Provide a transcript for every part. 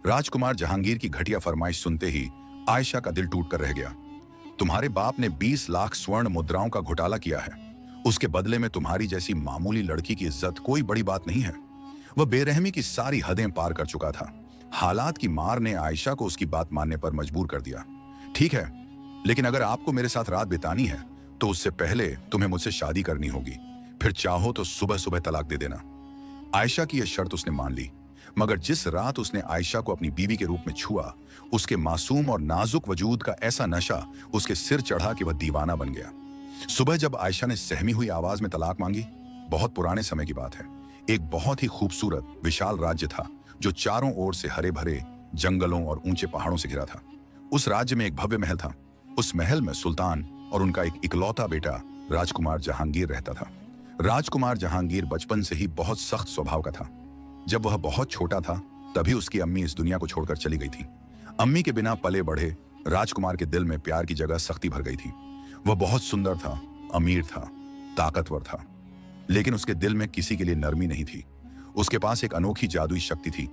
राजकुमार जहांगीर की घटिया फरमाइश सुनते ही आयशा का दिल टूट कर रह गया। तुम्हारे बाप ने 20 लाख स्वर्ण मुद्राओं का घोटाला किया है। उसके बदले में तुम्हारी जैसी मामूली लड़की की इज्जत कोई बड़ी बात नहीं है। वह बेरहमी की सारी हदें पार कर चुका था। हालात की मार ने आयशा को उसकी बात मानने पर मजबूर कर दिया। ठीक है, लेकिन अगर आपको मेरे साथ रात बितानी है तो उससे पहले तुम्हें मुझसे शादी करनी होगी। फिर चाहो तो सुबह सुबह तलाक दे देना। आयशा की यह शर्त उसने मान ली, मगर जिस रात उसने आयशा को अपनी बीवी के रूप में छुआ, उसके मासूम और नाजुक वजूद का ऐसा नशा उसके सिर चढ़ा कि वह दीवाना बन गया। सुबह जब आयशा ने सहमी हुई आवाज में तलाक मांगी, बहुत पुराने समय की बात है, एक बहुत ही खूबसूरत विशाल राज्य था जो चारों ओर से हरे भरे जंगलों और ऊंचे पहाड़ों से घिरा था। उस राज्य में एक भव्य महल था। उस महल में सुल्तान और उनका एक इकलौता बेटा राजकुमार जहांगीर रहता था। राजकुमार जहांगीर बचपन से ही बहुत सख्त स्वभाव का था। जब वह बहुत छोटा था तभी उसकी अम्मी इस दुनिया को छोड़कर चली गई थी। अम्मी के बिना पले बढ़े राजकुमार के दिल में प्यार की जगह सख्ती भर गई थी। वह बहुत सुंदर था, अमीर था, ताकतवर था, लेकिन उसके दिल में किसी के लिए नरमी नहीं थी। उसके पास एक अनोखी जादुई शक्ति थी।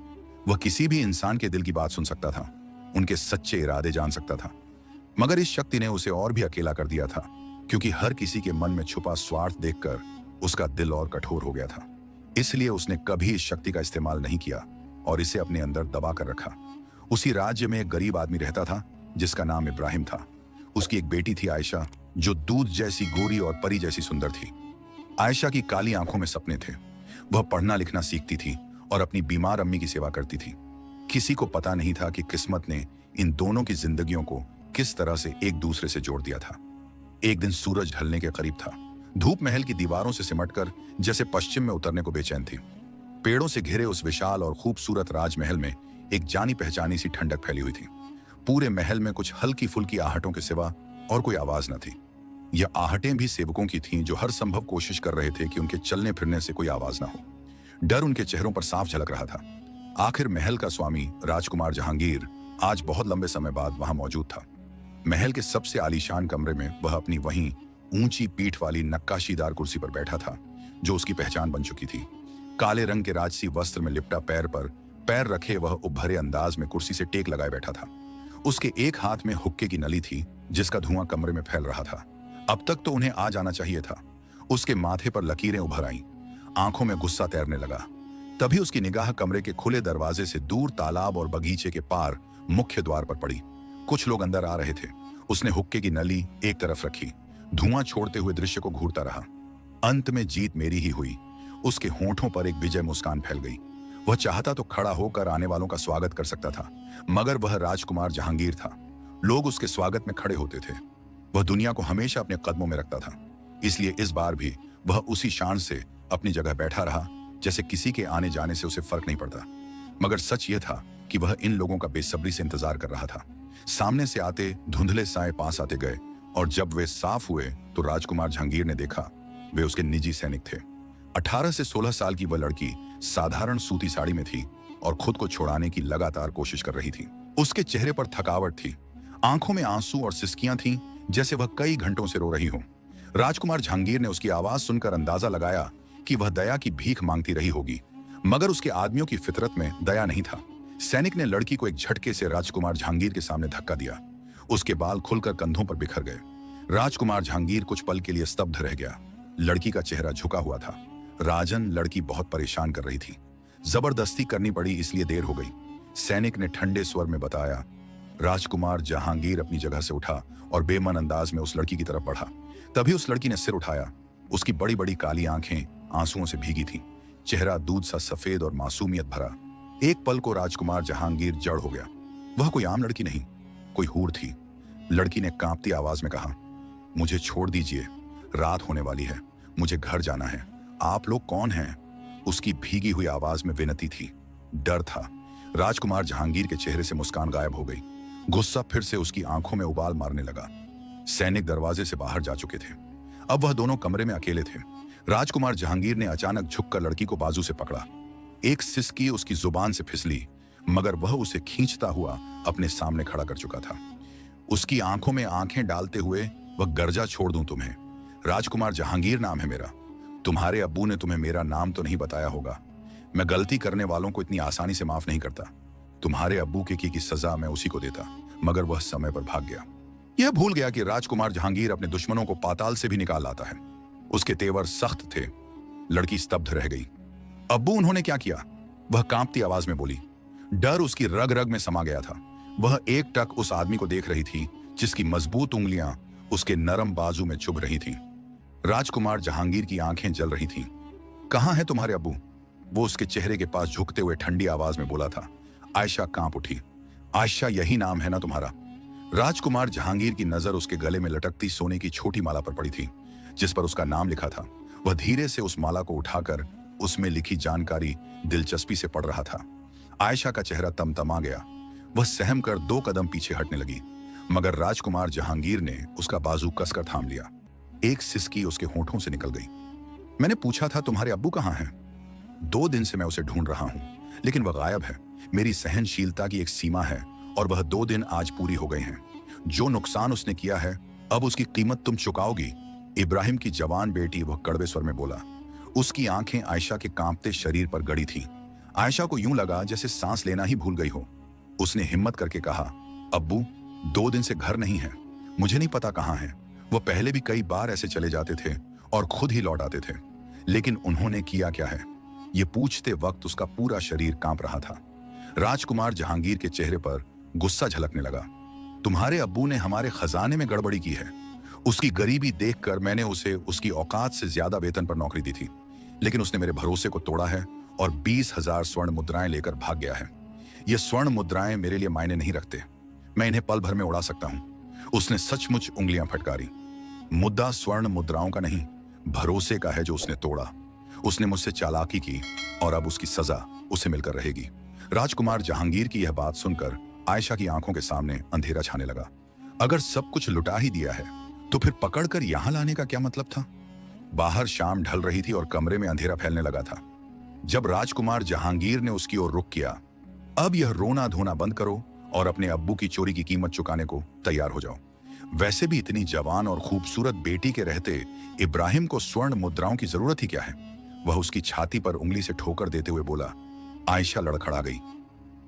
वह किसी भी इंसान के दिल की बात सुन सकता था, उनके सच्चे इरादे जान सकता था। मगर इस शक्ति ने उसे और भी अकेला कर दिया था, क्योंकि हर किसी के मन में छुपा स्वार्थ देखकर उसका दिल और कठोर हो गया था। इसलिए उसने कभी इस शक्ति का इस्तेमाल नहीं किया और इसे अपने अंदर दबा कर रखा। उसी राज्य में एक गरीब आदमी रहता था जिसका नाम इब्राहिम था। उसकी एक बेटी थी आयशा, जो दूध जैसी गोरी और परी जैसी सुंदर थी। आयशा की काली आंखों में सपने थे। वह पढ़ना लिखना सीखती थी और अपनी बीमार अम्मी की सेवा करती थी। किसी को पता नहीं था कि किस्मत ने इन दोनों की जिंदगियों को किस तरह से एक दूसरे से जोड़ दिया था। एक दिन सूरज ढलने के करीब था। धूप महल की दीवारों से सिमटकर जैसे पश्चिम में उतरने को बेचैन थी। पेड़ों से घिरे उस विशाल और खूबसूरत राजमहल में एक जानी पहचानी सी ठंडक फैली हुई थी। पूरे महल में कुछ हल्की फुल्की आहटों के सिवा और कोई आवाज न थी। यह आहटें भी सेवकों की थीं, जो हर संभव कोशिश कर रहे थे कि उनके चलने फिरने से कोई आवाज ना हो। डर उनके चेहरों पर साफ झलक रहा था। आखिर महल का स्वामी राजकुमार जहांगीर आज बहुत लंबे समय बाद वहां मौजूद था। महल के सबसे आलीशान कमरे में वह अपनी वहीं ऊंची पीठ वाली नक्काशीदार कुर्सी पर बैठा था, जो उसकी पहचान बन चुकी थी। काले रंग के राजसी वस्त्र में लिपटा पैर पर पैर रखे वह उभरे अंदाज में कुर्सी से टेक लगाए बैठा था। उसके एक हाथ में हुक्के की नली थी, जिसका धुआं कमरे में फैल रहा था। अब तक तो उन्हें आ जाना चाहिए था। उसके माथे पर लकीरें उभर आईं, आंखों में गुस्सा तैरने लगा। तभी उसकी निगाह कमरे के खुले दरवाजे से दूर तालाब और बगीचे के पार मुख्य द्वार पर पड़ी। कुछ लोग अंदर आ रहे थे। उसने हुक्के की नली एक तरफ रखी, धुआं छोड़ते हुए दृश्य को घूरता रहा। अंत में जीत मेरी ही हुई। उसके होंठों पर एक विजय मुस्कान फैल गई। वह चाहता तो खड़ा होकर आने वालों का स्वागत कर सकता था, मगर वह राजकुमार जहांगीर था। लोग उसके स्वागत में खड़े होते थे। वह दुनिया को हमेशा अपने कदमों में रखता था, इसलिए इस बार भी वह उसी शान से अपनी जगह बैठा रहा, जैसे किसी के आने जाने से उसे फर्क नहीं पड़ता। मगर सच यह था कि वह इन लोगों का बेसब्री से इंतजार कर रहा था। सामने से आते धुंधले साए पास आते गए, और जब वे साफ हुए तो राजकुमार जहांगीर ने देखा वे उसके निजी सैनिक थे। 18 से 16 साल की वह लड़की साधारण सूती साड़ी में थी और खुद को छुड़ाने की लगातार कोशिश कर रही थी। उसके चेहरे पर थकावट थी, आंखों में आंसू और सिसकियां थीं, जैसे वह कई घंटों से रो रही हो। राजकुमार जहांगीर ने उसकी आवाज सुनकर अंदाजा लगाया कि वह दया की भीख मांगती रही होगी, मगर उसके आदमियों की फितरत में दया नहीं था। सैनिक ने लड़की को एक झटके से राजकुमार जहांगीर के सामने धक्का दिया। उसके बाल खुलकर कंधों पर बिखर गए। राजकुमार जहांगीर कुछ पल के लिए स्तब्ध रह गया। लड़की का चेहरा झुका हुआ था। राजन, लड़की बहुत परेशान कर रही थी। जबरदस्ती करनी पड़ी, इसलिए देर हो गई। सैनिक ने ठंडे स्वर में बताया। राजकुमार जहांगीर अपनी जगह से उठा और बेमन अंदाज में उस लड़की की तरफ बढ़ा। तभी उस लड़की ने सिर उठाया। उसकी बड़ी बड़ी काली आंखें आंसुओं से भीगी थीं, चेहरा दूध सा सफेद और मासूमियत भरा। एक पल को राजकुमार जहांगीर जड़ हो गया। वह कोई आम लड़की नहीं, कोई हूर थी। लड़की ने कांपती आवाज में कहा, मुझे छोड़ दीजिए, रात होने वाली है, मुझे घर जाना है। आप लोग कौन हैं? उसकी भीगी हुई आवाज में विनती थी, डर था। राजकुमार जहांगीर के चेहरे से मुस्कान गायब हो गई। गुस्सा फिर से उसकी आंखों में उबाल मारने लगा। सैनिक दरवाजे से बाहर जा चुके थे। अब वह दोनों कमरे में अकेले थे। राजकुमार जहांगीर ने अचानक झुककर लड़की को बाजू से पकड़ा। एक सिसकी उसकी जुबान से फिसली, मगर वह उसे खींचता हुआ अपने सामने खड़ा कर चुका था। उसकी आंखों में आंखें डालते हुए वह गर्जा, छोड़ दूं तुम्हें। राजकुमार जहांगीर नाम है मेरा। तुम्हारे अब्बू ने तुम्हें मेरा नाम तो नहीं बताया होगा। मैं गलती करने वालों को इतनी आसानी से माफ नहीं करता। तुम्हारे अब्बू के की सजा मैं उसी को देता, मगर वह समय पर भाग गया। यह भूल गया कि राजकुमार जहांगीर अपने दुश्मनों को पाताल से भी निकाल लाता है। उसके तेवर सख्त थे। लड़की स्तब्ध रह गई। अब्बू, उन्होंने क्या किया? वह कांपती आवाज में बोली। डर उसकी रग रग में समा गया था। वह एकटक उस आदमी को देख रही थी जिसकी मजबूत उंगलियां उसके नरम बाजू में चुभ रही थीं। राजकुमार जहांगीर की आंखें जल रही थीं। कहां है तुम्हारे अब्बू? वो उसके चेहरे के पास झुकते हुए ठंडी आवाज में बोला था। आयशा कांप उठी। आयशा, यही नाम है ना तुम्हारा? राजकुमार जहांगीर की नजर उसके गले में लटकती सोने की छोटी माला पर पड़ी थी, जिस पर उसका नाम लिखा था। वह धीरे से उस माला को उठाकर उसमें लिखी जानकारी दिलचस्पी से पढ़ रहा था। आयशा का चेहरा तमतमा गया। वह सहम कर 2 कदम पीछे हटने लगी, मगर राजकुमार जहांगीर ने उसका बाजू कसकर थाम लिया। एक सिसकी उसके होठों से निकल गई। मैंने पूछा था तुम्हारे अब्बू कहाँ हैं? 2 दिन से मैं उसे ढूंढ रहा हूं, लेकिन वह गायब है। मेरी सहनशीलता की एक सीमा है और वह 2 दिन आज पूरी हो गए हैं। जो नुकसान उसने किया है, अब उसकी कीमत तुम चुकाओगी। इब्राहिम की जवान बेटी, वह कड़वे स्वर में बोला। उसकी आंखें आयशा के कांपते शरीर पर गड़ी थीं। आयशा को यूं लगा जैसे सांस लेना ही भूल गई हो। उसने हिम्मत करके कहा, अब्बू 2 दिन से घर नहीं है। मुझे नहीं पता कहाँ है। वह पहले भी कई बार ऐसे चले जाते थे और खुद ही लौट आते थे, लेकिन उन्होंने किया क्या है? ये पूछते वक्त उसका पूरा शरीर कांप रहा था। राजकुमार जहांगीर के चेहरे पर गुस्सा झलकने लगा। तुम्हारे अब्बू ने हमारे खजाने में गड़बड़ी की है। उसकी गरीबी देखकर मैंने उसे उसकी औकात से ज्यादा वेतन पर नौकरी दी थी, लेकिन उसने मेरे भरोसे को तोड़ा है और 20,000 स्वर्ण मुद्राएं लेकर भाग गया है। ये स्वर्ण मुद्राएं मेरे लिए मायने नहीं रखते। मैं इन्हें पल भर में उड़ा सकता हूं। उसने सचमुच उंगलियां फटकारी। मुद्दा स्वर्ण मुद्राओं का नहीं, भरोसे का है जो उसने तोड़ा। उसने मुझसे चालाकी की और अब उसकी सजा उसे मिलकर रहेगी। राजकुमार जहांगीर की यह बात सुनकर आयशा की आंखों के सामने अंधेरा छाने लगा। अगर सब कुछ लुटा ही दिया है तो फिर पकड़कर यहां लाने का क्या मतलब था? बाहर शाम ढल रही थी और कमरे में अंधेरा फैलने लगा था। जब राजकुमार जहांगीर ने उसकी ओर रुख किया, अब यह रोना धोना बंद करो और अपने अब्बू की चोरी की कीमत चुकाने को तैयार हो जाओ। वैसे भी इतनी जवान और खूबसूरत बेटी के रहते इब्राहिम को स्वर्ण मुद्राओं की जरूरत ही क्या है? वह उसकी छाती पर उंगली से ठोकर देते हुए बोला। आयशा लड़खड़ा गई।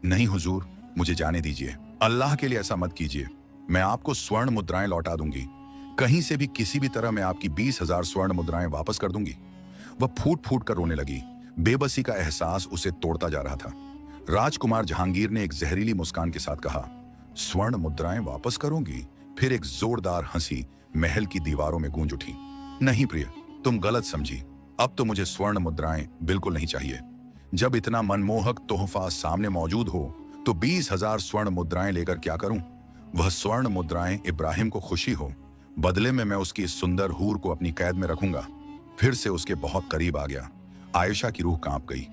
नहीं हुजूर, मुझे जाने दीजिए। अल्लाह के लिए ऐसा मत कीजिए। मैं आपको स्वर्ण मुद्राएं लौटा दूंगी। कहीं से भी किसी भी तरह मैं आपकी 20,000 स्वर्ण मुद्राएं वापस कर दूंगी। वह फूट फूट कर रोने लगी। बेबसी का एहसास उसे तोड़ता जा रहा था। राजकुमार जहांगीर ने एक जहरीली मुस्कान के साथ कहा, स्वर्ण मुद्राएं वापस करोगी? फिर एक जोरदार हंसी महल की दीवारों में गूंज उठी। नहीं प्रिय, तुम गलत समझी। अब तो मुझे स्वर्ण मुद्राएं बिल्कुल नहीं चाहिए। जब इतना मनमोहक तोहफा सामने मौजूद हो तो 20,000 स्वर्ण मुद्राएं लेकर क्या करूं? वह स्वर्ण मुद्राएं इब्राहिम को खुशी हो, बदले में मैं उसकी इस सुंदर हूर को अपनी कैद में रखूंगा। फिर से उसके बहुत करीब आ गया। आयशा की रूह कांप गई।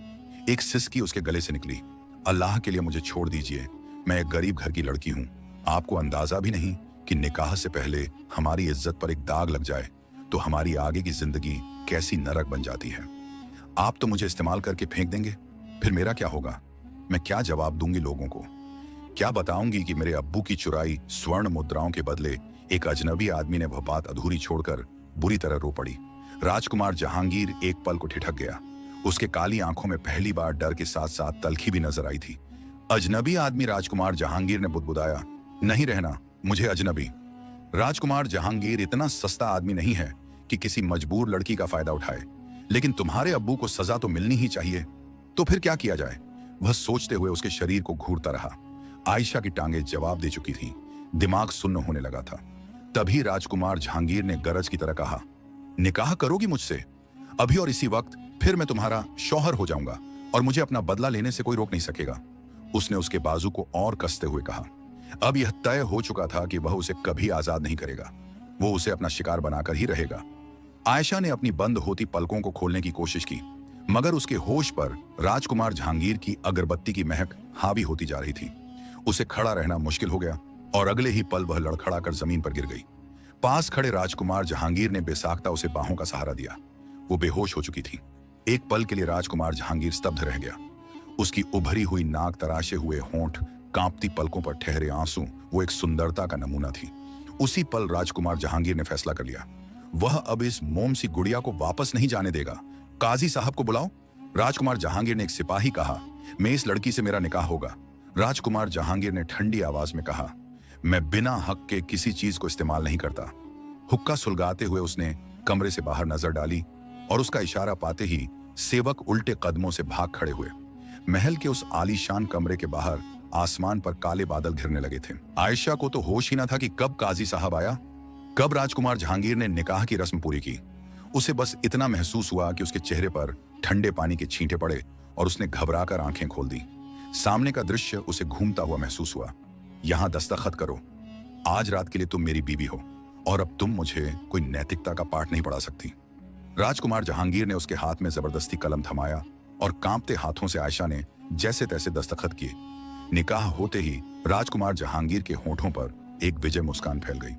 एक सिसकी उसके गले से निकली। अल्लाह के लिए मुझे छोड़ दीजिए। मैं एक गरीब घर की लड़की हूं। आपको अंदाजा भी नहीं कि निकाह से पहले हमारी इज्जत पर एक दाग लग जाए तो हमारी आगे की जिंदगी कैसी नरक बन जाती है। आप तो मुझे इस्तेमाल करके फेंक देंगे, फिर मेरा क्या होगा? मैं क्या जवाब दूंगी लोगों को? क्या बताऊंगी कि मेरे अब्बू की चुराई स्वर्ण मुद्राओं के बदले एक अजनबी आदमी ने वह बात अधूरी छोड़कर बुरी तरह रो पड़ी। राजकुमार जहांगीर एक पल को ठिठक गया। उसके काली आंखों में पहली बार डर के साथ साथ तल्खी भी नजर आई थी। अजनबी आदमी? राजकुमार जहांगीर ने बुदबुदाया। नहीं रहना, मुझे अजनबी। राजकुमार जहांगीर इतना सस्ता आदमी नहीं है कि किसी मजबूर लड़की का फायदा उठाए, लेकिन तुम्हारे अब्बू को सजा तो मिलनी ही चाहिए। तो फिर क्या किया जाए? वह सोचते हुए उसके शरीर को घूरता रहा। आयशा की टांगें जवाब दे चुकी थी। दिमाग सुन्न होने लगा था। तभी राजकुमार जहांगीर ने गरज की तरह कहा, निकाह करोगी मुझसे? अभी और इसी वक्त फिर मैं तुम्हारा शौहर हो जाऊंगा और मुझे अपना बदला लेने से कोई रोक नहीं सकेगा। उसने उसके बाजू को और कसते हुए कहा। अब यह तय हो चुका था कि वह उसे कभी आजाद नहीं करेगा। वो उसे अपना शिकार बनाकर ही रहेगा। आयशा ने अपनी बंद होती पलकों को खोलने की कोशिश की, मगर उसके होश पर राजकुमार जहांगीर की अगरबत्ती की महक हावी होती जा रही थी। उसे खड़ा रहना मुश्किल हो गया और अगले ही पल वह लड़खड़ाकर जमीन पर गिर गई। पास खड़े राजकुमार जहांगीर ने बेसाख्ता उसे बाहों का सहारा दिया। वो बेहोश हो चुकी थी। एक पल के लिए राजकुमार जहांगीर स्तब्ध रह गया। उसकी उभरी हुई नाक, तराशे हुए होंठ, कांपती पलकों पर ठहरे आंसू, वो एक सुंदरता का नमूना थी। उसी पल राजकुमार जहांगीर ने फैसला कर लिया, वह अब इस मोम सी गुड़िया को वापस नहीं जाने देगा। काजी साहब को बुलाओ। राजकुमार जहांगीर ने एक सिपाही कहा, मैं इस लड़की से मेरा निकाह होगा। राजकुमार जहांगीर ने ठंडी आवाज में कहा, मैं बिना हक के किसी चीज को इस्तेमाल नहीं करता। हुक्का सुलगाते हुए उसने कमरे से बाहर नजर डाली और उसका इशारा पाते ही सेवक उल्टे कदमों से भाग खड़े हुए। महल के उस आलीशान कमरे के बाहर आसमान पर काले बादल घिरने लगे थे। आयशा को तो होश ही ना था कि कब काजी साहब आया, कब राजकुमार जहांगीर ने निकाह की रस्म पूरी की। उसे बस इतना महसूस हुआ कि उसके चेहरे पर ठंडे पानी के छींटे पड़े और उसने घबराकर आंखें खोल दी। सामने का दृश्य उसे घूमता हुआ महसूस हुआ। यहां दस्तखत करो, आज रात के लिए तुम मेरी बीवी हो और अब तुम मुझे कोई नैतिकता का पाठ नहीं पढ़ा सकती। राजकुमार जहांगीर ने उसके हाथ में जबरदस्ती कलम थमाया और कांपते हाथों से आयशा ने जैसे तैसे दस्तखत किए। निकाह होते ही राजकुमार जहांगीर के होठों पर एक विजय मुस्कान फैल गई।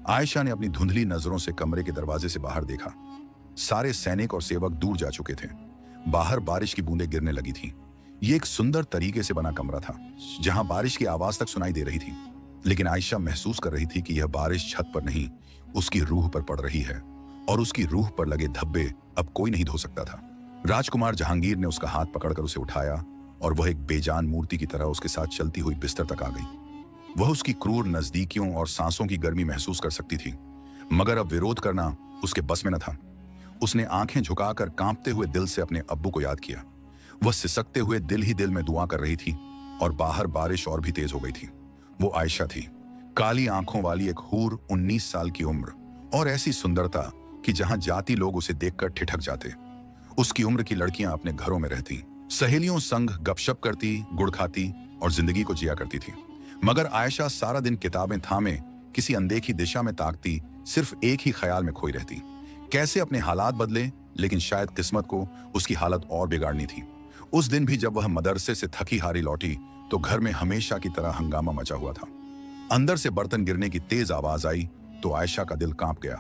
आयशा ने अपनी धुंधली नजरों से कमरे के दरवाजे से बाहर देखा। सारे सैनिक और सेवक दूर जा चुके थे। बाहर बारिश की बूंदें गिरने लगी थीं। ये एक सुंदर तरीके से बना कमरा था जहां बारिश की आवाज तक सुनाई दे रही थी, लेकिन आयशा महसूस कर रही थी कि यह बारिश छत पर नहीं, उसकी रूह पर पड़ रही है और उसकी रूह पर लगे धब्बे अब कोई नहीं धो सकता था। राजकुमार जहांगीर ने उसका हाथ पकड़कर उसे उठाया और वह एक बेजान मूर्ति की तरह उसके साथ चलती हुई बिस्तर तक आ गई। वह उसकी क्रूर नजदीकियों और सांसों की गर्मी महसूस कर सकती थी, मगर अब विरोध करना उसके बस में न था। उसने आंखें झुकाकर कांपते हुए दिल से अपने अब्बू को याद किया। वह सिसकते हुए दिल ही दिल में दुआ कर रही थी और बाहर बारिश और भी तेज हो गई थी। वो आयशा थी, काली आंखों वाली एक हूर, 19 साल की उम्र और ऐसी सुंदरता कि जहां जाती लोग उसे देखकर ठिठक जाते। उसकी उम्र की लड़कियां अपने घरों में रहती, सहेलियों संग गपशप करती, गुड़ खाती और जिंदगी को जिया करती थी। मगर आयशा सारा दिन किताबें थामे किसी अनदेखी दिशा में ताकती, सिर्फ एक ही ख्याल में खोई रहती, कैसे अपने हालात बदले। लेकिन शायद किस्मत को उसकी हालत और बिगाड़नी थी। उस दिन भी जब वह मदरसे से थकी हारी लौटी तो घर में हमेशा की तरह हंगामा मचा हुआ था। अंदर से बर्तन गिरने की तेज आवाज आई तो आयशा का दिल कांप गया।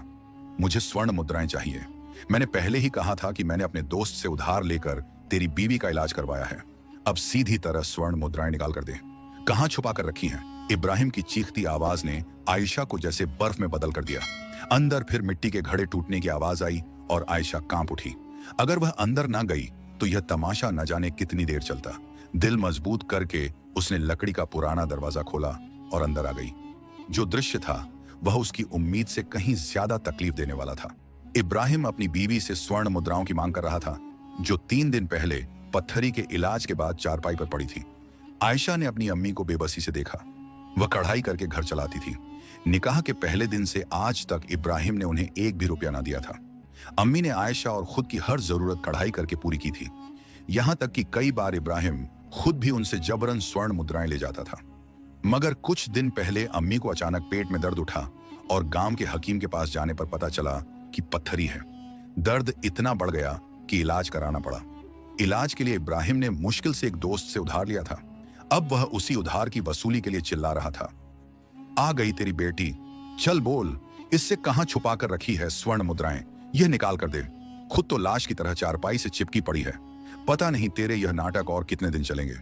मुझे स्वर्ण मुद्राएं चाहिए। मैंने पहले ही कहा था कि मैंने अपने दोस्त से उधार लेकर तेरी बीवी का इलाज करवाया है। अब सीधी तरह स्वर्ण मुद्राएं निकाल कर दे। कहां छुपा कर रखी हैं? इब्राहिम की चीखती आवाज ने आयशा को जैसे बर्फ में बदल कर दिया। अंदर फिर मिट्टी के घड़े टूटने की आवाज आई और आयशा कांप उठी। अगर वह अंदर ना गई तो यह तमाशा न जाने कितनी देर चलता। दिल मजबूत करके उसने लकड़ी का पुराना दरवाजा खोला और अंदर आ गई। जो दृश्य था वह उसकी उम्मीद से कहीं ज्यादा तकलीफ देने वाला था। इब्राहिम अपनी बीवी से स्वर्ण मुद्राओं की मांग कर रहा था, जो 3 दिन पहले पत्थरी के इलाज के बाद चारपाई पर पड़ी थी। आयशा ने अपनी अम्मी को बेबसी से देखा। वह कढ़ाई करके घर चलाती थी। निकाह के पहले दिन से आज तक इब्राहिम ने उन्हें एक भी रुपया ना दिया था। अम्मी ने आयशा और खुद की हर जरूरत कढ़ाई करके पूरी की थी। यहां तक कि कई बार इब्राहिम खुद भी उनसे जबरन स्वर्ण मुद्राएं ले जाता था। मगर कुछ दिन पहले अम्मी को अचानक पेट में दर्द उठा और गांव के हकीम के पास जाने पर पता चला कि पत्थरी है। दर्द इतना बढ़ गया कि इलाज कराना पड़ा। इलाज के लिए इब्राहिम ने मुश्किल से एक दोस्त से उधार लिया था। अब वह उसी उधार की वसूली के लिए चिल्ला रहा था। आ गई तेरी बेटी, चल बोल, इससे कहां छुपा कर रखी है स्वर्ण मुद्राएं? यह निकाल कर दे। खुद तो लाश की तरह चारपाई से चिपकी पड़ी है। पता नहीं तेरे यह नाटक और कितने दिन चलेंगे।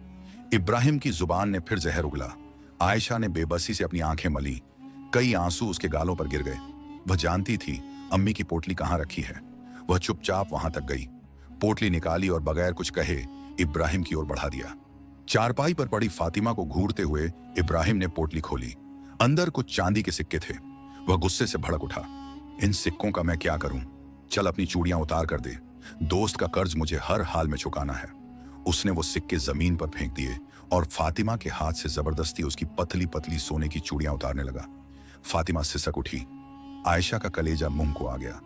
इब्राहिम की जुबान ने फिर जहर उगला। आयशा ने बेबसी से अपनी आंखें मली। कई आंसू उसके गालों पर गिर गए। वह जानती थी अम्मी की पोटली कहां रखी है। वह चुपचाप वहां तक गई, पोटली निकाली और बगैर कुछ कहे इब्राहिम की ओर बढ़ा दिया। चारपाई पर पड़ी फातिमा को घूरते हुए इब्राहिम ने पोटली खोली। अंदर कुछ चांदी के सिक्के थे। वह गुस्से से भड़क उठा। इन सिक्कों का मैं क्या करूं? चल अपनी चूड़ियां उतार कर दे। दोस्त का कर्ज मुझे हर हाल में चुकाना है। उसने वो सिक्के जमीन पर फेंक दिए और फातिमा के हाथ से जबरदस्ती उसकी पतली पतली सोने की चूड़ियां उतारने लगा। फातिमा सिसक उठी। आयशा का कलेजा मुंह को आ गया।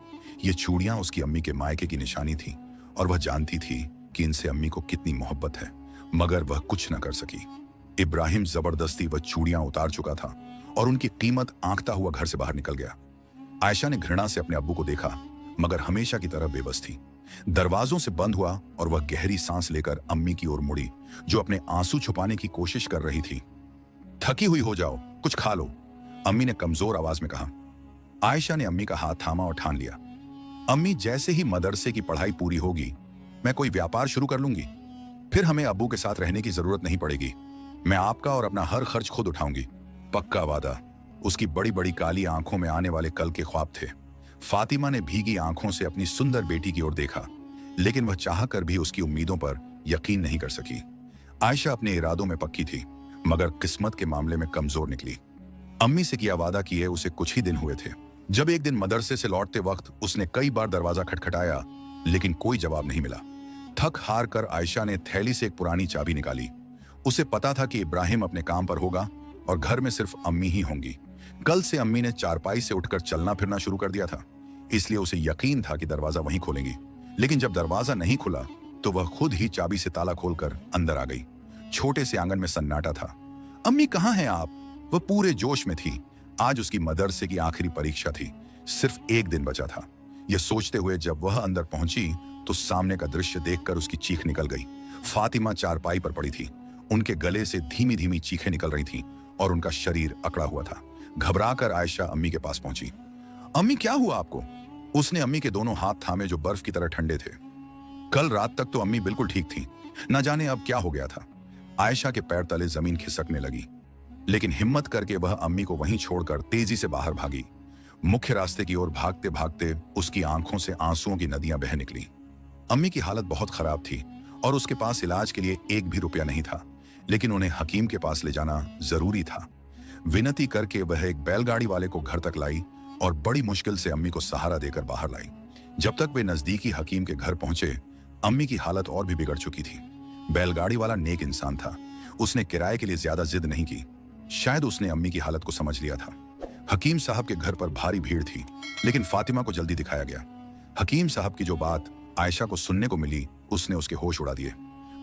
ये चूड़ियां उसकी अम्मी के मायके की निशानी थी और वह जानती थी कि इनसे अम्मी को कितनी मोहब्बत है, मगर वह कुछ न कर सकी। इब्राहिम जबरदस्ती वह चूड़ियां उतार चुका था और उनकी कीमत आंकता हुआ घर से बाहर निकल गया। आयशा ने घृणा से अपने अब्बू को देखा, मगर हमेशा की तरह बेबस थी। दरवाजों से बंद हुआ और वह गहरी सांस लेकर अम्मी की ओर मुड़ी, जो अपने आंसू छुपाने की कोशिश कर रही थी। थकी हुई हो जाओ, कुछ खा लो, अम्मी ने कमजोर आवाज में कहा। आयशा ने अम्मी का हाथ थामा और ठान लिया। अम्मी, जैसे ही मदरसे की पढ़ाई पूरी होगी मैं कोई व्यापार शुरू कर लूंगी। फिर हमें अब्बू के साथ रहने की जरूरत नहीं पड़ेगी। मैं आपका और अपना हर खर्च खुद उठाऊंगी, पक्का वादा। उसकी बड़ी बड़ी काली आंखों में आने वाले कल के ख्वाब थे। फातिमा ने भीगी आंखों से अपनी सुंदर बेटी की ओर देखा, लेकिन वह चाह कर भी उसकी उम्मीदों पर यकीन नहीं कर सकी। आयशा अपने इरादों में पक्की थी। मगर किस्मत के मामले में कमजोर निकली। अम्मी से किया वादा किए उसे कुछ ही दिन हुए थे जब एक दिन मदरसे से लौटते वक्त उसने कई बार दरवाजा खटखटाया, लेकिन कोई जवाब नहीं मिला। थक हार कर आयशा ने थैली से एक पुरानी चाबी निकाली। उसे पता था कि इब्राहिम अपने काम पर होगा और घर में सिर्फ अम्मी ही होंगी। कल से अम्मी ने चारपाई से उठकर चलना फिरना शुरू कर दिया था, इसलिए उसे यकीन था कि दरवाजा वहीं खोलेंगी। लेकिन जब दरवाजा नहीं खुला तो वह खुद ही चाबी से ताला खोलकर अंदर आ गई। छोटे से आंगन में सन्नाटा था। अम्मी कहाँ हैं आप? वह पूरे जोश में थी। आज उसकी मदरसे की आखिरी परीक्षा थी, सिर्फ एक दिन बचा था। यह सोचते हुए जब वह अंदर पहुंची तो सामने का दृश्य देखकर उसकी चीख निकल गई। फातिमा चारपाई पर पड़ी थी। उनके गले से धीमी धीमी चीखें निकल रही थीं और उनका शरीर अकड़ा हुआ था। घबराकर आयशा अम्मी के पास पहुंची। अम्मी क्या हुआ आपको? उसने अम्मी के दोनों हाथ थामे जो बर्फ की तरह ठंडे थे। कल रात तक तो अम्मी बिल्कुल ठीक थी, न जाने अब क्या हो गया था। आयशा के पैर तले जमीन खिसकने लगी, लेकिन हिम्मत करके वह अम्मी को वहीं छोड़कर तेजी से बाहर भागी। मुख्य रास्ते की ओर भागते भागते उसकी आंखों से आंसुओं की नदियां बह निकली। अम्मी की हालत बहुत खराब थी और उसके पास इलाज के लिए एक भी रुपया नहीं था, लेकिन उन्हें हकीम के पास ले जाना जरूरी था। विनती करके वह एक बैलगाड़ी वाले को घर तक लाई और बड़ी मुश्किल से अम्मी को सहारा देकर बाहर लाई। जब तक वे नजदीकी हकीम के घर पहुंचे, अम्मी की हालत और भी बिगड़ चुकी थी। बैलगाड़ी वाला नेक इंसान था। उसने किराए के लिए ज्यादा जिद नहीं की। शायद उसने अम्मी की हालत को समझ लिया था। हकीम साहब के घर पर भारी भीड़ थी, लेकिन फातिमा को जल्दी दिखाया गया। हकीम साहब की जो बात आयशा को सुनने को मिली, उसने उसके होश उड़ा दिए।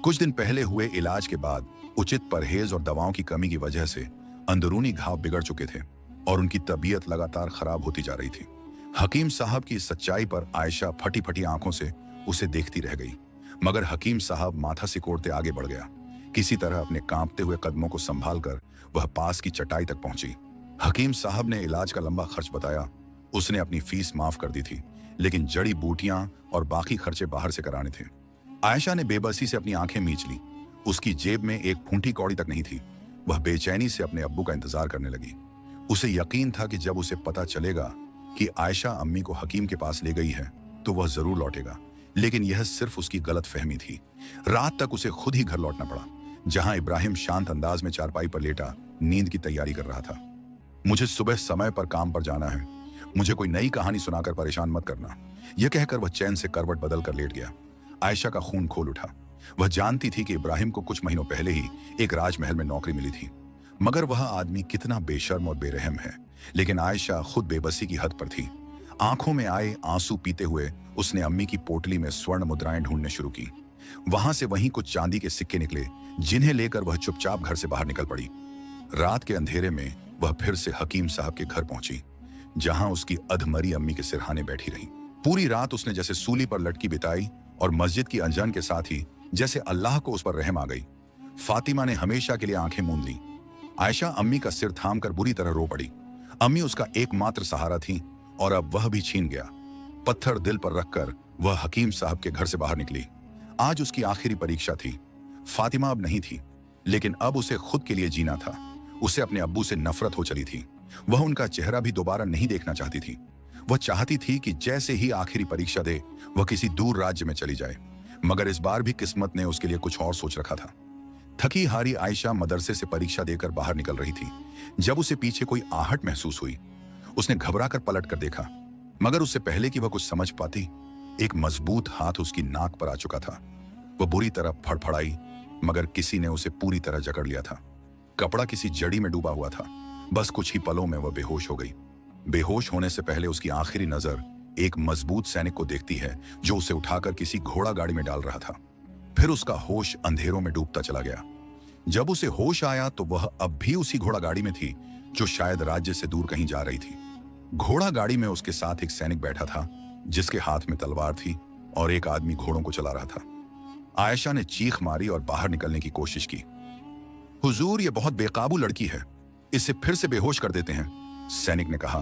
कुछ दिन पहले हुए इलाज के बाद उचित परहेज और दवाओं की कमी की वजह से अंदरूनी घाव बिगड़ चुके थे और उनकी तबीयत लगातार खराब होती जा रही थी। हकीम साहब की सच्चाई पर आयशा फटी फटी आंखों से उसे देखती रह गई, मगर हकीम साहब माथा सिकोड़ते आगे बढ़ गया। किसी तरह अपने कांपते हुए कदमों को संभालकर वह पास की चटाई तक पहुंची। हकीम साहब ने इलाज का लंबा खर्च बताया। उसने अपनी फीस माफ कर दी थी, लेकिन जड़ी बूटियां और बाकी खर्चे बाहर से कराने थे। आयशा ने बेबसी से अपनी आंखें मींच ली। उसकी जेब में एक फूंटी कौड़ी तक नहीं थी। वह बेचैनी से अपने अब्बू का इंतजार करने लगी। उसे यकीन था कि जब उसे पता चलेगा कि आयशा अम्मी को हकीम के पास ले गई है तो वह जरूर लौटेगा, लेकिन यह सिर्फ उसकी गलत फहमी थी। रात तक उसे खुद ही घर लौटना पड़ा, जहां इब्राहिम शांत अंदाज में चारपाई पर लेटा नींद की तैयारी कर रहा था। मुझे सुबह समय पर काम पर जाना है, मुझे कोई नई कहानी सुनाकर परेशान मत करना, यह कहकर वह चैन से करवट बदल कर लेट गया। आयशा का खून खोल उठा। वह जानती थी कि इब्राहिम को कुछ महीनों पहले ही एक राजमहल में नौकरी मिली थी, मगर वह आदमी कितना बेशर्म और बेरहम है। लेकिन आयशा खुद बेबसी की हद पर थी। आंखों में आए आंसू पीते हुए उसने अम्मी की पोटली में स्वर्ण मुद्राएं ढूंढने शुरू की। वहां से वहीं कुछ चांदी के सिक्के निकले, जिन्हें लेकर वह चुपचाप घर से बाहर निकल पड़ी। रात के अंधेरे में वह फिर से हकीम साहब के घर पहुंची, जहां उसकी अधमरी अम्मी के सिरहाने बैठी रही। पूरी रात उसने जैसे सूली पर लटकी बिताई और मस्जिद की अजान के साथ ही जैसे अल्लाह को उस पर रहम आ गई। फातिमा ने हमेशा के लिए आंखें मूंद ली। आयशा अम्मी का सिर थामकर बुरी तरह रो पड़ी। अम्मी उसका एकमात्र सहारा थी और अब वह भी छीन गया। पत्थर दिल पर रखकर वह हकीम साहब के घर से बाहर निकली। आज उसकी आखिरी परीक्षा थी। फातिमा अब नहीं थी, लेकिन अब उसे खुद के लिए जीना था। उसे अपने अब्बू से नफरत हो चली थी। वह उनका चेहरा भी दोबारा नहीं देखना चाहती थी। वह चाहती थी कि जैसे ही आखिरी परीक्षा दे वह किसी दूर राज्य में चली जाए, मगर इस बार भी किस्मत ने उसके लिए कुछ और सोच रखा था। थकी हारी आयशा मदरसे से परीक्षा देकर बाहर निकल रही थी जब उसे पीछे कोई आहट महसूस हुई। उसने घबराकर पलट कर देखा, मगर उससे पहले कि वह कुछ समझ पाती, एक मजबूत हाथ उसकी नाक पर आ चुका था। वह बुरी तरह फड़फड़ाई, मगर किसी ने उसे पूरी तरह जकड़ लिया था। कपड़ा किसी जड़ी में डूबा हुआ था। बस कुछ ही पलों में वह बेहोश हो गई। बेहोश होने से पहले उसकी आखिरी नजर एक मजबूत सैनिक को देखती है जो उसे उठाकर किसी घोड़ा गाड़ी में डाल रहा था। फिर उसका होश अंधेरों में डूबता चला गया। जब उसे होश आया तो वह अब भी उसी घोड़ा गाड़ी में थी जो शायद राज्य से दूर कहीं जा रही थी। घोड़ा गाड़ी में उसके साथ एक सैनिक बैठा था जिसके हाथ में तलवार थी और एक आदमी घोड़ों को चला रहा था। आयशा ने चीख मारी और बाहर निकलने की कोशिश की। हुजूर, ये बहुत बेकाबू लड़की है, इसे फिर से बेहोश कर देते हैं, सैनिक ने कहा,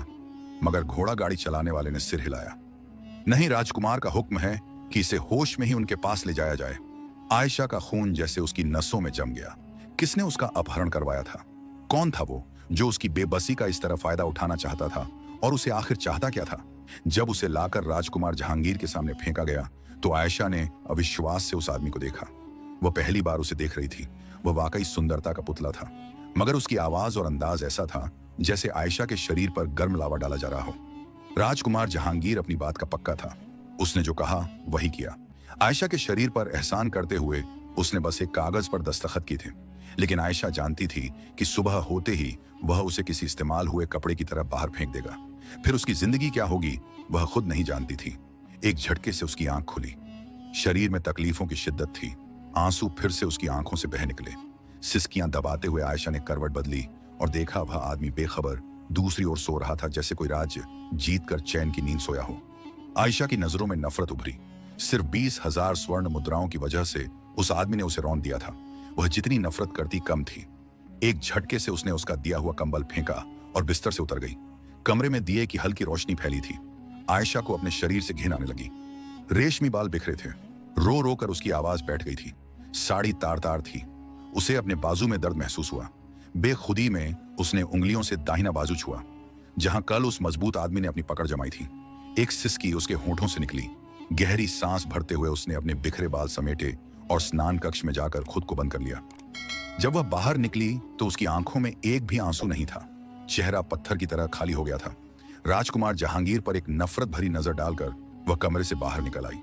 मगर घोड़ा गाड़ी चलाने वाले ने सिर हिलाया। नहीं, राजकुमार का हुक्म है कि इसे होश में ही उनके पास ले जाया जाए। आयशा का खून जैसे उसकी नसों में जम गया। किसने उसका अपहरण करवाया था? कौन था वो जो उसकी बेबसी का इस तरह फायदा उठाना चाहता था? और उसे आखिर चाहता क्या था? जब उसे लाकर राजकुमार जहांगीर के सामने फेंका गया तो आयशा ने अविश्वास से उस आदमी को देखा। वह पहली बार उसे देख रही थी। वह वाकई सुंदरता का पुतला था, मगर उसकी आवाज और अंदाज ऐसा था जैसे आयशा के शरीर पर गर्म लावा डाला जा रहा हो। राजकुमार जहांगीर अपनी बात का पक्का था। उसने जो कहा वही किया। आयशा के शरीर पर एहसान करते हुए उसने बस एक कागज पर दस्तखत की थे, लेकिन आयशा जानती थी कि सुबह होते ही वह उसे किसी इस्तेमाल हुए कपड़े की तरह बाहर फेंक देगा। फिर उसकी जिंदगी क्या होगी वह खुद नहीं जानती थी। एक झटके से उसकी आंख खुली। शरीर में तकलीफों की शिद्दत थी। आंसू फिर से उसकी आंखों से बह निकले। सिसकियां दबाते हुए आयशा ने करवट बदली और देखा वह आदमी बेखबर दूसरी ओर सो रहा था, जैसे कोई राज्य जीत कर चैन की नींद सोया हो। आयशा की नजरों में नफरत उभरी। सिर्फ 20,000 स्वर्ण मुद्राओं की वजह से उस आदमी ने उसे रौंद दिया था। वह जितनी नफरत करती कम थी। एक झटके से उसने उसका दिया हुआ कंबल फेंका और बिस्तर से उतर गई। कमरे में दिए की हल्की रोशनी फैली थी। आयशा को अपने शरीर से घिन आने लगी। रेशमी बाल बिखरे थे। रो रो कर उसकी आवाज बैठ गई थी। साड़ी तार तार थी। उसे अपने बाजू में दर्द महसूस हुआ। बेखुदी में उसने उंगलियों से दाहिना बाजू छुआ, जहां कल उस मजबूत आदमी ने अपनी पकड़ जमाई थी। एक सिसकी उसके होठों से निकली। गहरी सांस भरते हुए उसने अपने बिखरे बाल समेटे और स्नान कक्ष में जाकर खुद को बंद कर लिया। जब वह बाहर निकली तो उसकी आंखों में एक भी आंसू नहीं था। चेहरा पत्थर की तरह खाली हो गया था। राजकुमार जहांगीर पर एक नफरत भरी नजर डालकर वह कमरे से बाहर निकल आई।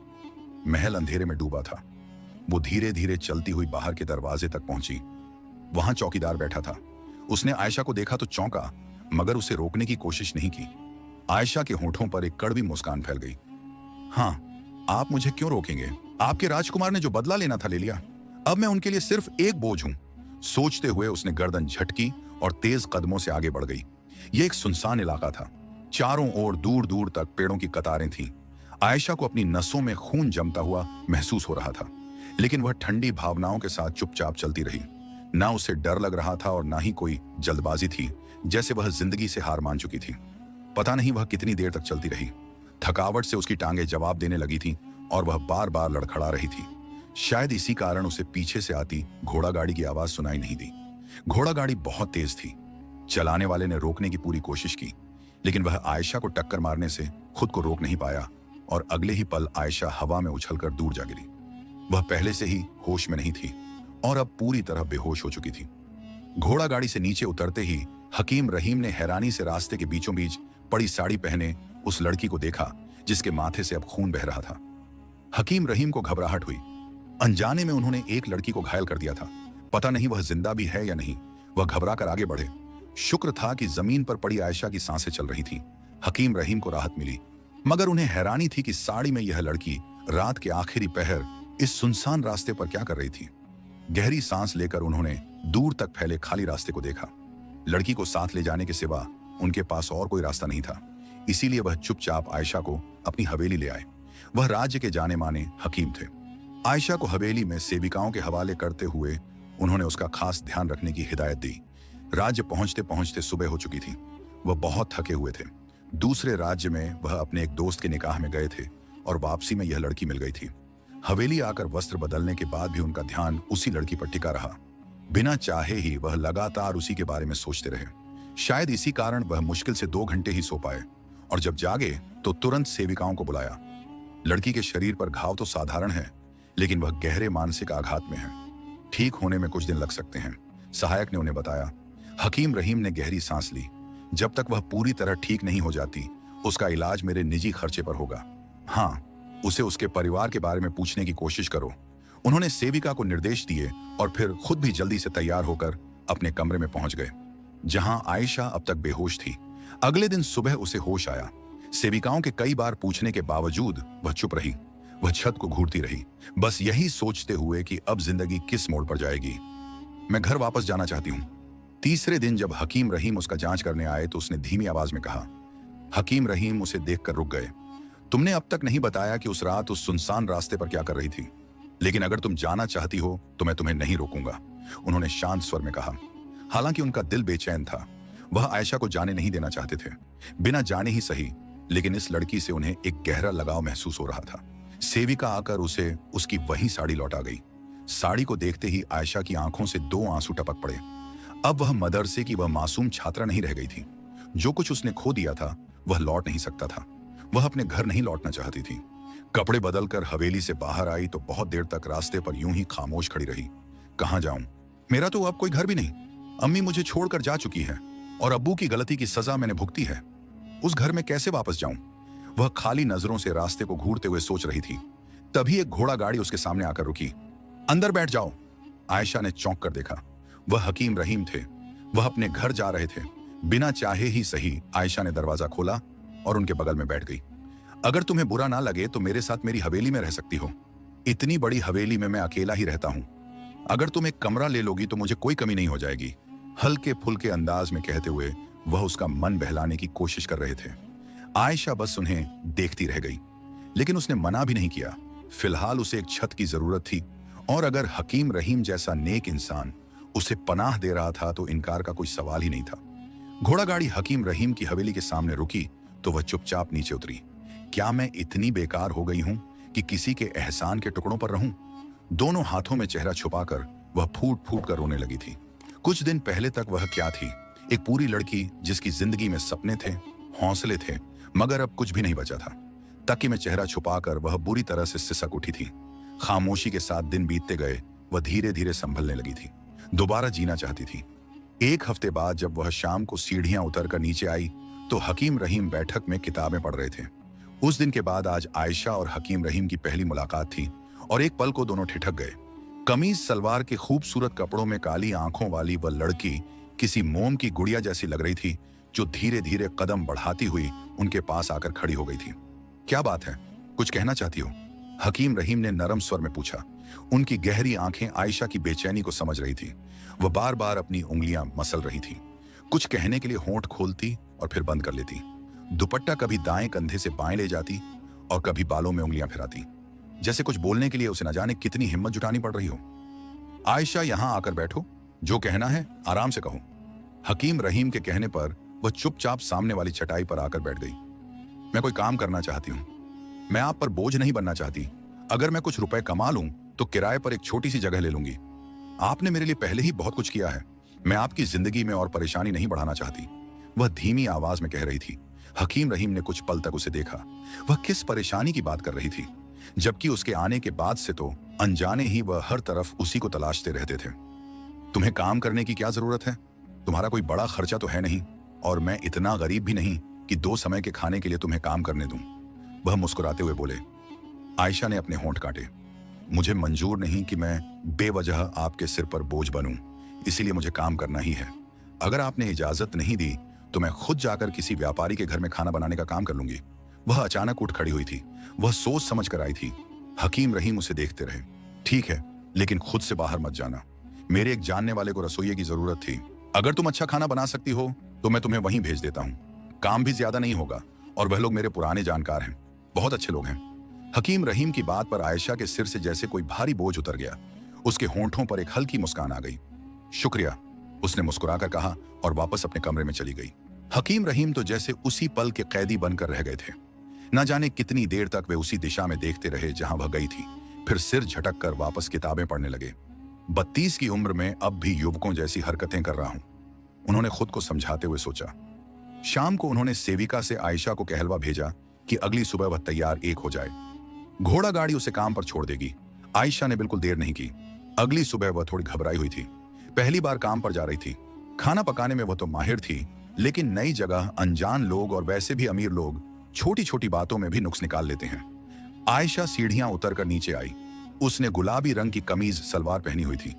महल अंधेरे में डूबा था। वो धीरे धीरे चलती हुई बाहर के दरवाजे तक पहुंची। वहां चौकीदार बैठा था। उसने आयशा को देखा तो चौंका, मगर उसे रोकने की कोशिश नहीं की। आयशा के होठों पर एक कड़वी मुस्कान फैल गई। हाँ, आप मुझे क्यों रोकेंगे? आपके राजकुमार ने जो बदला लेना था ले लिया। अब मैं उनके लिए सिर्फ एक बोझ हूं। सोचते हुए उसने गर्दन झटकी और तेज कदमों से आगे बढ़ गई। यह एक सुनसान इलाका था। चारों ओर दूर दूर तक पेड़ों की कतारें थीं। आयशा को अपनी नसों में खून जमता हुआ महसूस हो रहा था, लेकिन वह ठंडी भावनाओं के साथ चुपचाप चलती रही। ना उसे डर लग रहा था और ना ही कोई जल्दबाजी थी, जैसे वह जिंदगी से हार मान चुकी थी। पता नहीं वह कितनी देर तक चलती रही। थकावट से उसकी टांगें जवाब देने लगी थी और वह बार बार लड़खड़ा रही थी। शायद इसी कारण उसे पीछे से आती घोड़ा गाड़ी की आवाज सुनाई नहीं दी। घोड़ा गाड़ी बहुत तेज थी। चलाने वाले ने रोकने की पूरी कोशिश की, लेकिन वह आयशा को टक्कर मारने से खुद को रोक नहीं पाया और अगले ही पल आयशा हवा में उछलकर दूर जा गिरी। वह पहले से ही होश में नहीं थी और अब पूरी तरह बेहोश हो चुकी थी। घोड़ा गाड़ी से नीचे उतरते ही हकीम रहीम ने हैरानी से रास्ते के बीचों बीच पड़ी साड़ी पहने उस लड़की को देखा, जिसके माथे से अब खून बह रहा था। हकीम रहीम को घबराहट हुई। अनजाने में उन्होंने एक लड़की को घायल कर दिया था। पता नहीं वह जिंदा भी है या नहीं। वह घबरा कर आगे बढ़े। शुक्र था कि जमीन पर पड़ी आयशा की सांसें चल रही थीं। हकीम रहीम को राहत मिली, मगर उन्हें हैरानी थी कि साड़ी में यह लड़की रात के आखिरी पहर इस सुनसान रास्ते पर क्या कर रही थी। गहरी सांस लेकर उन्होंने दूर तक फैले खाली रास्ते को देखा। लड़की को साथ ले जाने के सिवा उनके पास और कोई रास्ता नहीं था। इसीलिए वह चुपचाप आयशा को अपनी हवेली ले आए। वह राज्य के जाने माने हकीम थे। आयशा को हवेली में सेविकाओं के हवाले करते हुए उन्होंने उसका खास ध्यान रखने की हिदायत दी। राज्य पहुंचते पहुंचते सुबह हो चुकी थी। वह बहुत थके हुए थे। दूसरे राज्य में वह अपने एक दोस्त के निकाह में गए थे और वापसी में यह लड़की मिल गई थी। हवेली आकर वस्त्र बदलने के बाद भी उनका ध्यान उसी लड़की पर टिका रहा। बिना चाहे ही वह लगातार उसी के बारे में सोचते रहे। शायद इसी कारण वह मुश्किल से 2 घंटे ही सो पाए और जब जागे तो तुरंत सेविकाओं को बुलाया। लड़की के शरीर पर घाव तो साधारण है, लेकिन वह गहरे मानसिक आघात में है। ठीक होने में कुछ दिन लग सकते हैं, सहायक ने उन्हें बताया। हकीम रहीम ने गहरी सांस ली। जब तक वह पूरी तरह ठीक नहीं हो जाती, उसका इलाज मेरे निजी खर्चे पर होगा। हाँ, उसे उसके परिवार के बारे में पूछने की कोशिश करो। उन्होंने सेविका को निर्देश दिए और फिर खुद भी जल्दी से तैयार होकर अपने कमरे में पहुंच गए, जहां आयशा अब तक बेहोश थी। अगले दिन सुबह उसे होश आया। सेविकाओं के कई बार पूछने के बावजूद वह चुप रही। वह छत को घूरती रही, बस यही सोचते हुए कि अब जिंदगी किस मोड़ पर जाएगी। मैं घर वापस जाना चाहती हूँ। तीसरे दिन जब हकीम रहीम उसका जांच करने आए तो उसने धीमी आवाज में कहा। हकीम रहीम उसे देखकर रुक गए। तुमने अब तक नहीं बताया कि उस रात उस सुनसान रास्ते पर क्या कर रही थी, लेकिन अगर तुम जाना चाहती हो तो मैं तुम्हें नहीं रोकूंगा, उन्होंने शांत स्वर में कहा। हालांकि उनका दिल बेचैन था। वह आयशा को जाने नहीं देना चाहते थे, बिना जाने ही सही, लेकिन इस लड़की से उन्हें एक गहरा लगाव महसूस हो रहा था। सेविका आकर उसे उसकी वही साड़ी लौटा गई। साड़ी को देखते ही आयशा की आंखों से 2 आंसू टपक पड़े। अब वह मदरसे की वह मासूम छात्रा नहीं रह गई थी। जो कुछ उसने खो दिया था वह लौट नहीं सकता था। वह अपने घर नहीं लौटना चाहती थी। कपड़े बदलकर हवेली से बाहर आई तो बहुत देर तक रास्ते पर यूं ही खामोश खड़ी रही। कहां जाऊं, मेरा तो अब कोई घर भी नहीं। अम्मी मुझे छोड़कर जा चुकी है और अब्बू की गलती की सजा मैंने भुगती है। उस घर में कैसे वापस जाऊं? वह खाली नजरों से रास्ते को घूरते हुए सोच रही थी। तभी एक घोड़ा गाड़ी उसके सामने आकर रुकी। अंदर बैठ जाओ। आयशा ने चौंक कर देखा। वह हकीम रहीम थे। वह अपने घर जा रहे थे। बिना चाहे ही सही आयशा ने दरवाजा खोला और उनके बगल में बैठ गई। अगर तुम्हें बुरा ना लगे तो मेरे साथ मेरी हवेली में रह सकती हो। इतनी बड़ी हवेली में मैं अकेला ही रहता हूं। अगर तुम एक कमरा ले लोगी तो मुझे कोई कमी नहीं हो जाएगी। हल्के फुल्के अंदाज में कहते हुए वह उसका मन बहलाने की कोशिश कर रहे थे। आयशा बस उन्हें देखती रह गई, लेकिन उसने मना भी नहीं किया। फिलहाल उसे एक छत की जरूरत थी और अगर हकीम रहीम जैसा नेक इंसान उसे पनाह दे रहा था तो इनकार का कोई सवाल ही नहीं था। घोड़ा गाड़ी हकीम रहीम की हवेली के सामने रुकी तो वह चुपचाप नीचे उतरी। क्या मैं इतनी बेकार हो गई हूं कि किसी के एहसान के टुकड़ों पर रहूं? दोनों हाथों में चेहरा छुपाकर वह फूट फूट कर रोने लगी थी। कुछ दिन पहले तक वह क्या थी? एक पूरी लड़की जिसकी जिंदगी में सपने थे, हौसले थे, मगर अब कुछ भी नहीं बचा था। तकिए में चेहरा छुपाकर वह बुरी तरह से सिसक उठी थी। खामोशी के साथ दिन बीतते गए। वह धीरे धीरे संभलने लगी थी। दोबारा जीना चाहती थी। एक हफ्ते बाद जब वह शाम को सीढ़ियां उतरकर नीचे आई तो हकीम रहीम बैठक में किताबें पढ़ रहे थे। उस दिन के बाद आज आयशा और हकीम रहीम की पहली मुलाकात थी और एक पल को दोनों ठिठक गए। कमीज सलवार के खूबसूरत कपड़ों में काली आंखों वाली वह लड़की किसी मोम की गुड़िया जैसी लग रही थी, जो धीरे धीरे कदम बढ़ाती हुई उनके पास आकर खड़ी हो गई थी। क्या बात है, कुछ कहना चाहती हो? हकीम रहीम ने नरम स्वर में पूछा। उनकी गहरी आंखें आयशा की बेचैनी को समझ रही थी। वह बार बार अपनी उंगलियां मसल रही थी। कुछ कहने के लिए होंठ खोलती और फिर बंद कर लेती। दुपट्टा कभी दाएं कंधे से बाएं ले जाती और कभी बालों में उंगलियां फिराती, जैसे कुछ बोलने के लिए उसे न जाने कितनी हिम्मत जुटानी पड़ रही हो। आयशा, यहां आकर बैठो, जो कहना है आराम से कहो। हकीम रहीम के कहने पर वह चुपचाप सामने वाली चटाई पर आकर बैठ गई। मैं कोई काम करना चाहती हूँ। मैं आप पर बोझ नहीं बनना चाहती। अगर मैं कुछ रुपए कमा लूं तो किराए पर एक छोटी सी जगह ले लूंगी। आपने मेरे लिए पहले ही बहुत कुछ किया है। मैं आपकी जिंदगी में और परेशानी नहीं बढ़ाना चाहती। वह धीमी आवाज में कह रही थी। हकीम रहीम ने कुछ पल तक उसे देखा। वह किस परेशानी की बात कर रही थी, जबकि उसके आने के बाद से तो अनजाने ही वह हर तरफ उसी को तलाशते रहते थे। तुम्हें काम करने की क्या जरूरत है? तुम्हारा कोई बड़ा खर्चा तो है नहीं और मैं इतना गरीब भी नहीं कि 2 समय के खाने के लिए तुम्हें काम करने दूं। वह मुस्कुराते हुए बोले। आयशा ने अपने होंठ काटे। मुझे मंजूर नहीं कि मैं बेवजह आपके सिर पर बोझ बनूं, इसीलिए मुझे काम करना ही है। अगर आपने इजाजत नहीं दी तो मैं खुद जाकर किसी व्यापारी के घर में खाना बनाने का काम कर लूंगी। वह अचानक उठ खड़ी हुई थी। वह सोच समझ कर आई थी। हकीम रहीम उसे देखते रहे। ठीक है, लेकिन खुद से बाहर मत जाना। मेरे एक जानने वाले को रसोइये की जरूरत थी। अगर तुम अच्छा खाना बना सकती हो तो मैं तुम्हें वहीं भेज देता हूँ। काम भी ज्यादा नहीं होगा और वह लोग मेरे पुराने जानकार हैं, बहुत अच्छे लोग हैं। हकीम रहीम की बात पर आयशा के सिर से जैसे कोई भारी बोझ उतर गया। उसके होंठों पर एक हल्की मुस्कान आ गई। शुक्रिया, उसने मुस्कुराकर कहा और वापस अपने कमरे में चली गई। हकीम रहीम तो जैसे उसी पल के कैदी बनकर रह गए थे। न जाने कितनी देर तक वे उसी दिशा में देखते रहे जहां वह गई थी। फिर सिर झटक कर वापस किताबें पढ़ने लगे। 32 की उम्र में अब भी युवकों जैसी हरकतें कर रहा हूं, उन्होंने खुद को समझाते हुए सोचा। शाम को उन्होंने सेविका से आयशा को कहलवा भेजा कि अगली सुबह वह तैयार एक हो जाए। घोड़ा गाड़ी उसे काम पर छोड़ देगी। आयशा ने बिल्कुल देर नहीं की। अगली सुबह वह थोड़ी घबराई हुई थी। पहली बार काम पर जा रही थी। खाना पकाने में वह तो माहिर थी, लेकिन नई जगह, अनजान लोग और वैसे भी अमीर लोग छोटी छोटी बातों में भी नुक्स निकाल लेते हैं। आयशा सीढ़ियां उतरकर नीचे आई। उसने गुलाबी रंग की कमीज सलवार पहनी हुई थी।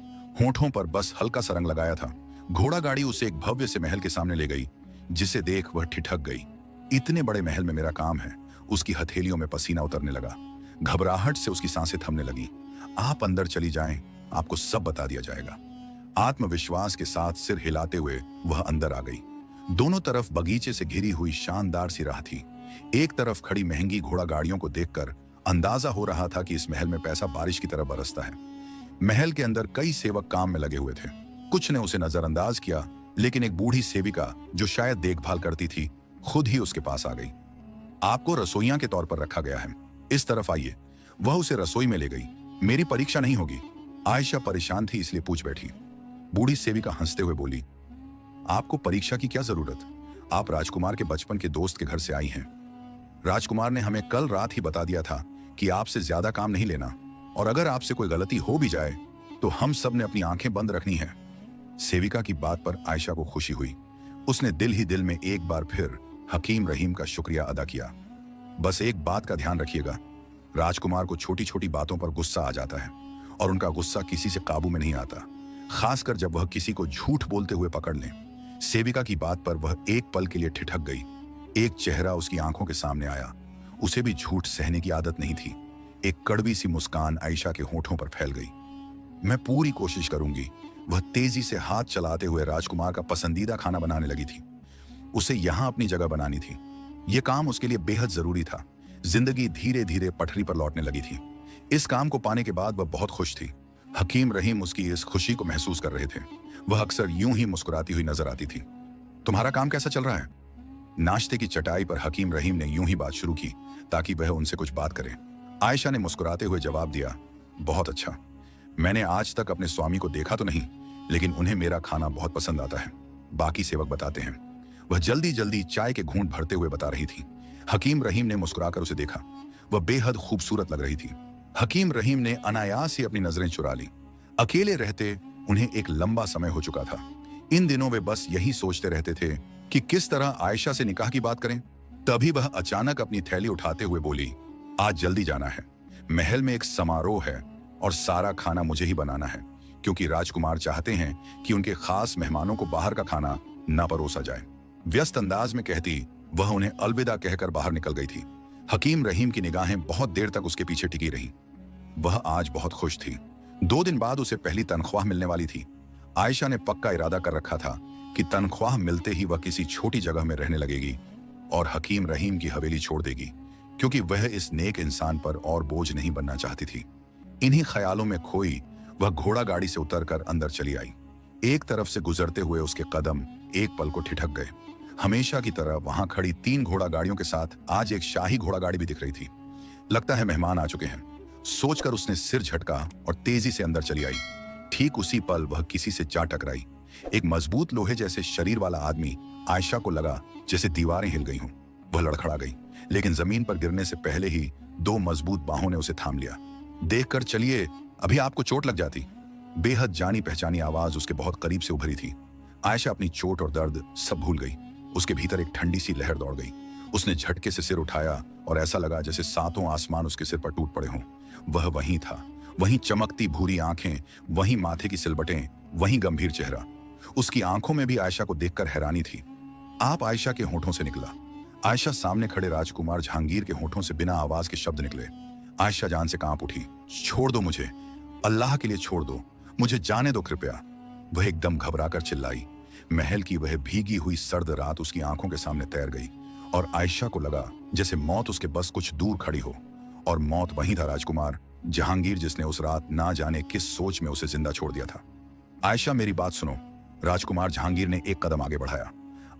होंठों पर बस हल्का सा रंग लगाया था। घोड़ा गाड़ी उसे एक भव्य से महल के सामने ले गई, जिसे देख वह ठिठक गई। इतने बड़े महल में मेरा काम है। उसकी हथेलियों में पसीना उतरने लगा। घबराहट से उसकी सांसें थमने लगी। आप अंदर चली जाएं, आपको सब बता दिया जाएगा। आत्मविश्वास के साथ सिर हिलाते हुए वह अंदर आ गई। दोनों तरफ बगीचे से घिरी हुई शानदार सी राह थी। एक तरफ खड़ी महंगी घोड़ा गाड़ियों को देखकर अंदाजा हो रहा था कि इस महल में पैसा बारिश की तरह बरसता है। महल के अंदर कई सेवक काम में लगे हुए थे। कुछ ने उसे नजरअंदाज किया, लेकिन एक बूढ़ी सेविका जो शायद देखभाल करती थी, खुद ही उसके पास आ गई। आपको रसोइया के तौर पर रखा गया है, इस तरफ आइए। वह उसे रसोई में ले गई। मेरी परीक्षा नहीं होगी? आयशा परेशान थी, इसलिए पूछ बैठी। बूढ़ी सेविका हंसते हुए बोली, आपको परीक्षा की क्या जरूरत? आप राजकुमार के बचपन के दोस्त के घर से आई हैं। राजकुमार ने हमें कल रात ही बता दिया था कि आपसे ज्यादा काम नहीं लेना, और अगर आपसे कोई गलती हो भी जाए तो हम सब ने अपनी आंखें बंद रखनी है। सेविका की बात पर आयशा को खुशी हुई। उसने दिल ही दिल में एक बार फिर हकीम रहीम का शुक्रिया अदा किया। बस एक बात का ध्यान रखिएगा, राजकुमार को छोटी छोटी बातों पर गुस्सा आ जाता है और उनका गुस्सा किसी से काबू में नहीं आता, खासकर जब वह किसी को झूठ बोलते हुए पकड़ लें। सेविका की बात पर वह एक पल के लिए ठिठक गई। एक चेहरा उसकी आंखों के सामने आया। उसे भी झूठ सहने की आदत नहीं थी। एक कड़वी सी मुस्कान आयशा के होठों पर फैल गई। मैं पूरी कोशिश करूंगी। वह तेजी से हाथ चलाते हुए राजकुमार का पसंदीदा खाना बनाने लगी थी। उसे यहां अपनी जगह बनानी थी। यह काम उसके लिए बेहद जरूरी था। जिंदगी धीरे धीरे पटरी पर लौटने लगी थी। इस काम को पाने के बाद वह बहुत खुश थी। हकीम रहीम उसकी इस खुशी को महसूस कर रहे थे। वह अक्सर यूं ही मुस्कुराती हुई नजर आती थी। तुम्हारा काम कैसा चल रहा है? नाश्ते की चटाई पर हकीम रहीम ने यूं ही बात शुरू की ताकि वह उनसे कुछ बात करे। आयशा ने मुस्कुराते हुए जवाब दिया, बहुत अच्छा। मैंने आज तक अपने स्वामी को देखा तो नहीं, लेकिन उन्हें मेरा खाना बहुत पसंद आता है। बाकी सेवक बताते हैं। वह जल्दी जल्दी चाय के घूंट भरते हुए बता रही थी। हकीम रहीम ने मुस्कुराकर उसे देखा। वह बेहद खूबसूरत लग रही थी। हकीम रहीम ने अनायास ही अपनी नजरें चुरा ली। अकेले रहते उन्हें एक लंबा समय हो चुका था। इन दिनों वे बस यही सोचते रहते थे कि किस तरह आयशा से निकाह की बात करें। तभी वह अचानक अपनी थैली उठाते हुए बोली, आज जल्दी जाना है। महल में एक समारोह है और सारा खाना मुझे ही बनाना है, क्योंकि राजकुमार चाहते हैं कि उनके खास मेहमानों को बाहर का खाना न परोसा जाए। व्यस्त अंदाज में कहती वह उन्हें अलविदा कहकर बाहर निकल गई थी। हकीम रहीम की निगाहें बहुत देर तक उसके पीछे टिकी रहीं। वह आज बहुत खुश थी। 2 दिन बाद उसे पहली तनख्वाह मिलने वाली थी। आयशा ने पक्का इरादा कर रखा था कि तनख्वाह मिलते ही वह किसी छोटी जगह में रहने लगेगी और हकीम रहीम की हवेली छोड़ देगी, क्योंकि वह इस नेक इंसान पर और बोझ नहीं बनना चाहती थी। इन्हीं ख्यालों में खोई वह घोड़ा गाड़ी से उतरकर अंदर चली आई। एक तरफ से गुजरते हुए उसके कदम एक पल को ठिठक गए। हमेशा की तरह वहां खड़ी 3 घोड़ा गाड़ियों के साथ आज एक शाही घोड़ा गाड़ी भी दिख रही थी। लगता है मेहमान आ चुके हैं, सोचकर उसने सिर झटका और तेजी से अंदर चली आई। ठीक उसी पल वह किसी से जा टकराई। एक मजबूत लोहे जैसे शरीर वाला आदमी। आयशा को लगा जैसे दीवारें हिल गई हों। वह लड़खड़ा गई, लेकिन जमीन पर गिरने से पहले ही 2 मजबूत बाहों ने उसे थाम लिया। देखकर चलिए, अभी आपको चोट लग जाती। बेहद जानी पहचानी आवाज उसके बहुत करीब से उभरी थी। आयशा अपनी चोट और दर्द सब भूल गई। उसके भीतर एक ठंडी सी लहर दौड़ गई। उसने झटके से सिर उठाया और ऐसा लगा जैसे 7 आसमान उसके सिर पर टूट पड़े हों। वह वहीं था, वहीं चमकती भूरी आंखें, वहीं माथे की सिलबटें, वहीं गंभीर चेहरा। उसकी आंखों में भी आयशा को देखकर हैरानी थी। आप आयशा के होठों से निकला। आयशा सामने खड़े राजकुमार जहांगीर के होठों से बिना आवाज के शब्द निकले। आयशा जान से कांप उठी। छोड़ दो मुझे, अल्लाह के लिए छोड़ दो, मुझे जाने दो कृपया। वह एकदम घबराकर चिल्लाई। महल की वह भीगी हुई सर्द रात उसकी आंखों के सामने तैर गई और आयशा को लगा जैसे मौत उसके बस कुछ दूर खड़ी हो। और मौत वहीं था, राजकुमार जहांगीर, जिसने उस रात ना जाने किस सोच में उसे जिंदा छोड़ दिया था। आयशा, मेरी बात सुनो। राजकुमार जहांगीर ने एक कदम आगे बढ़ाया।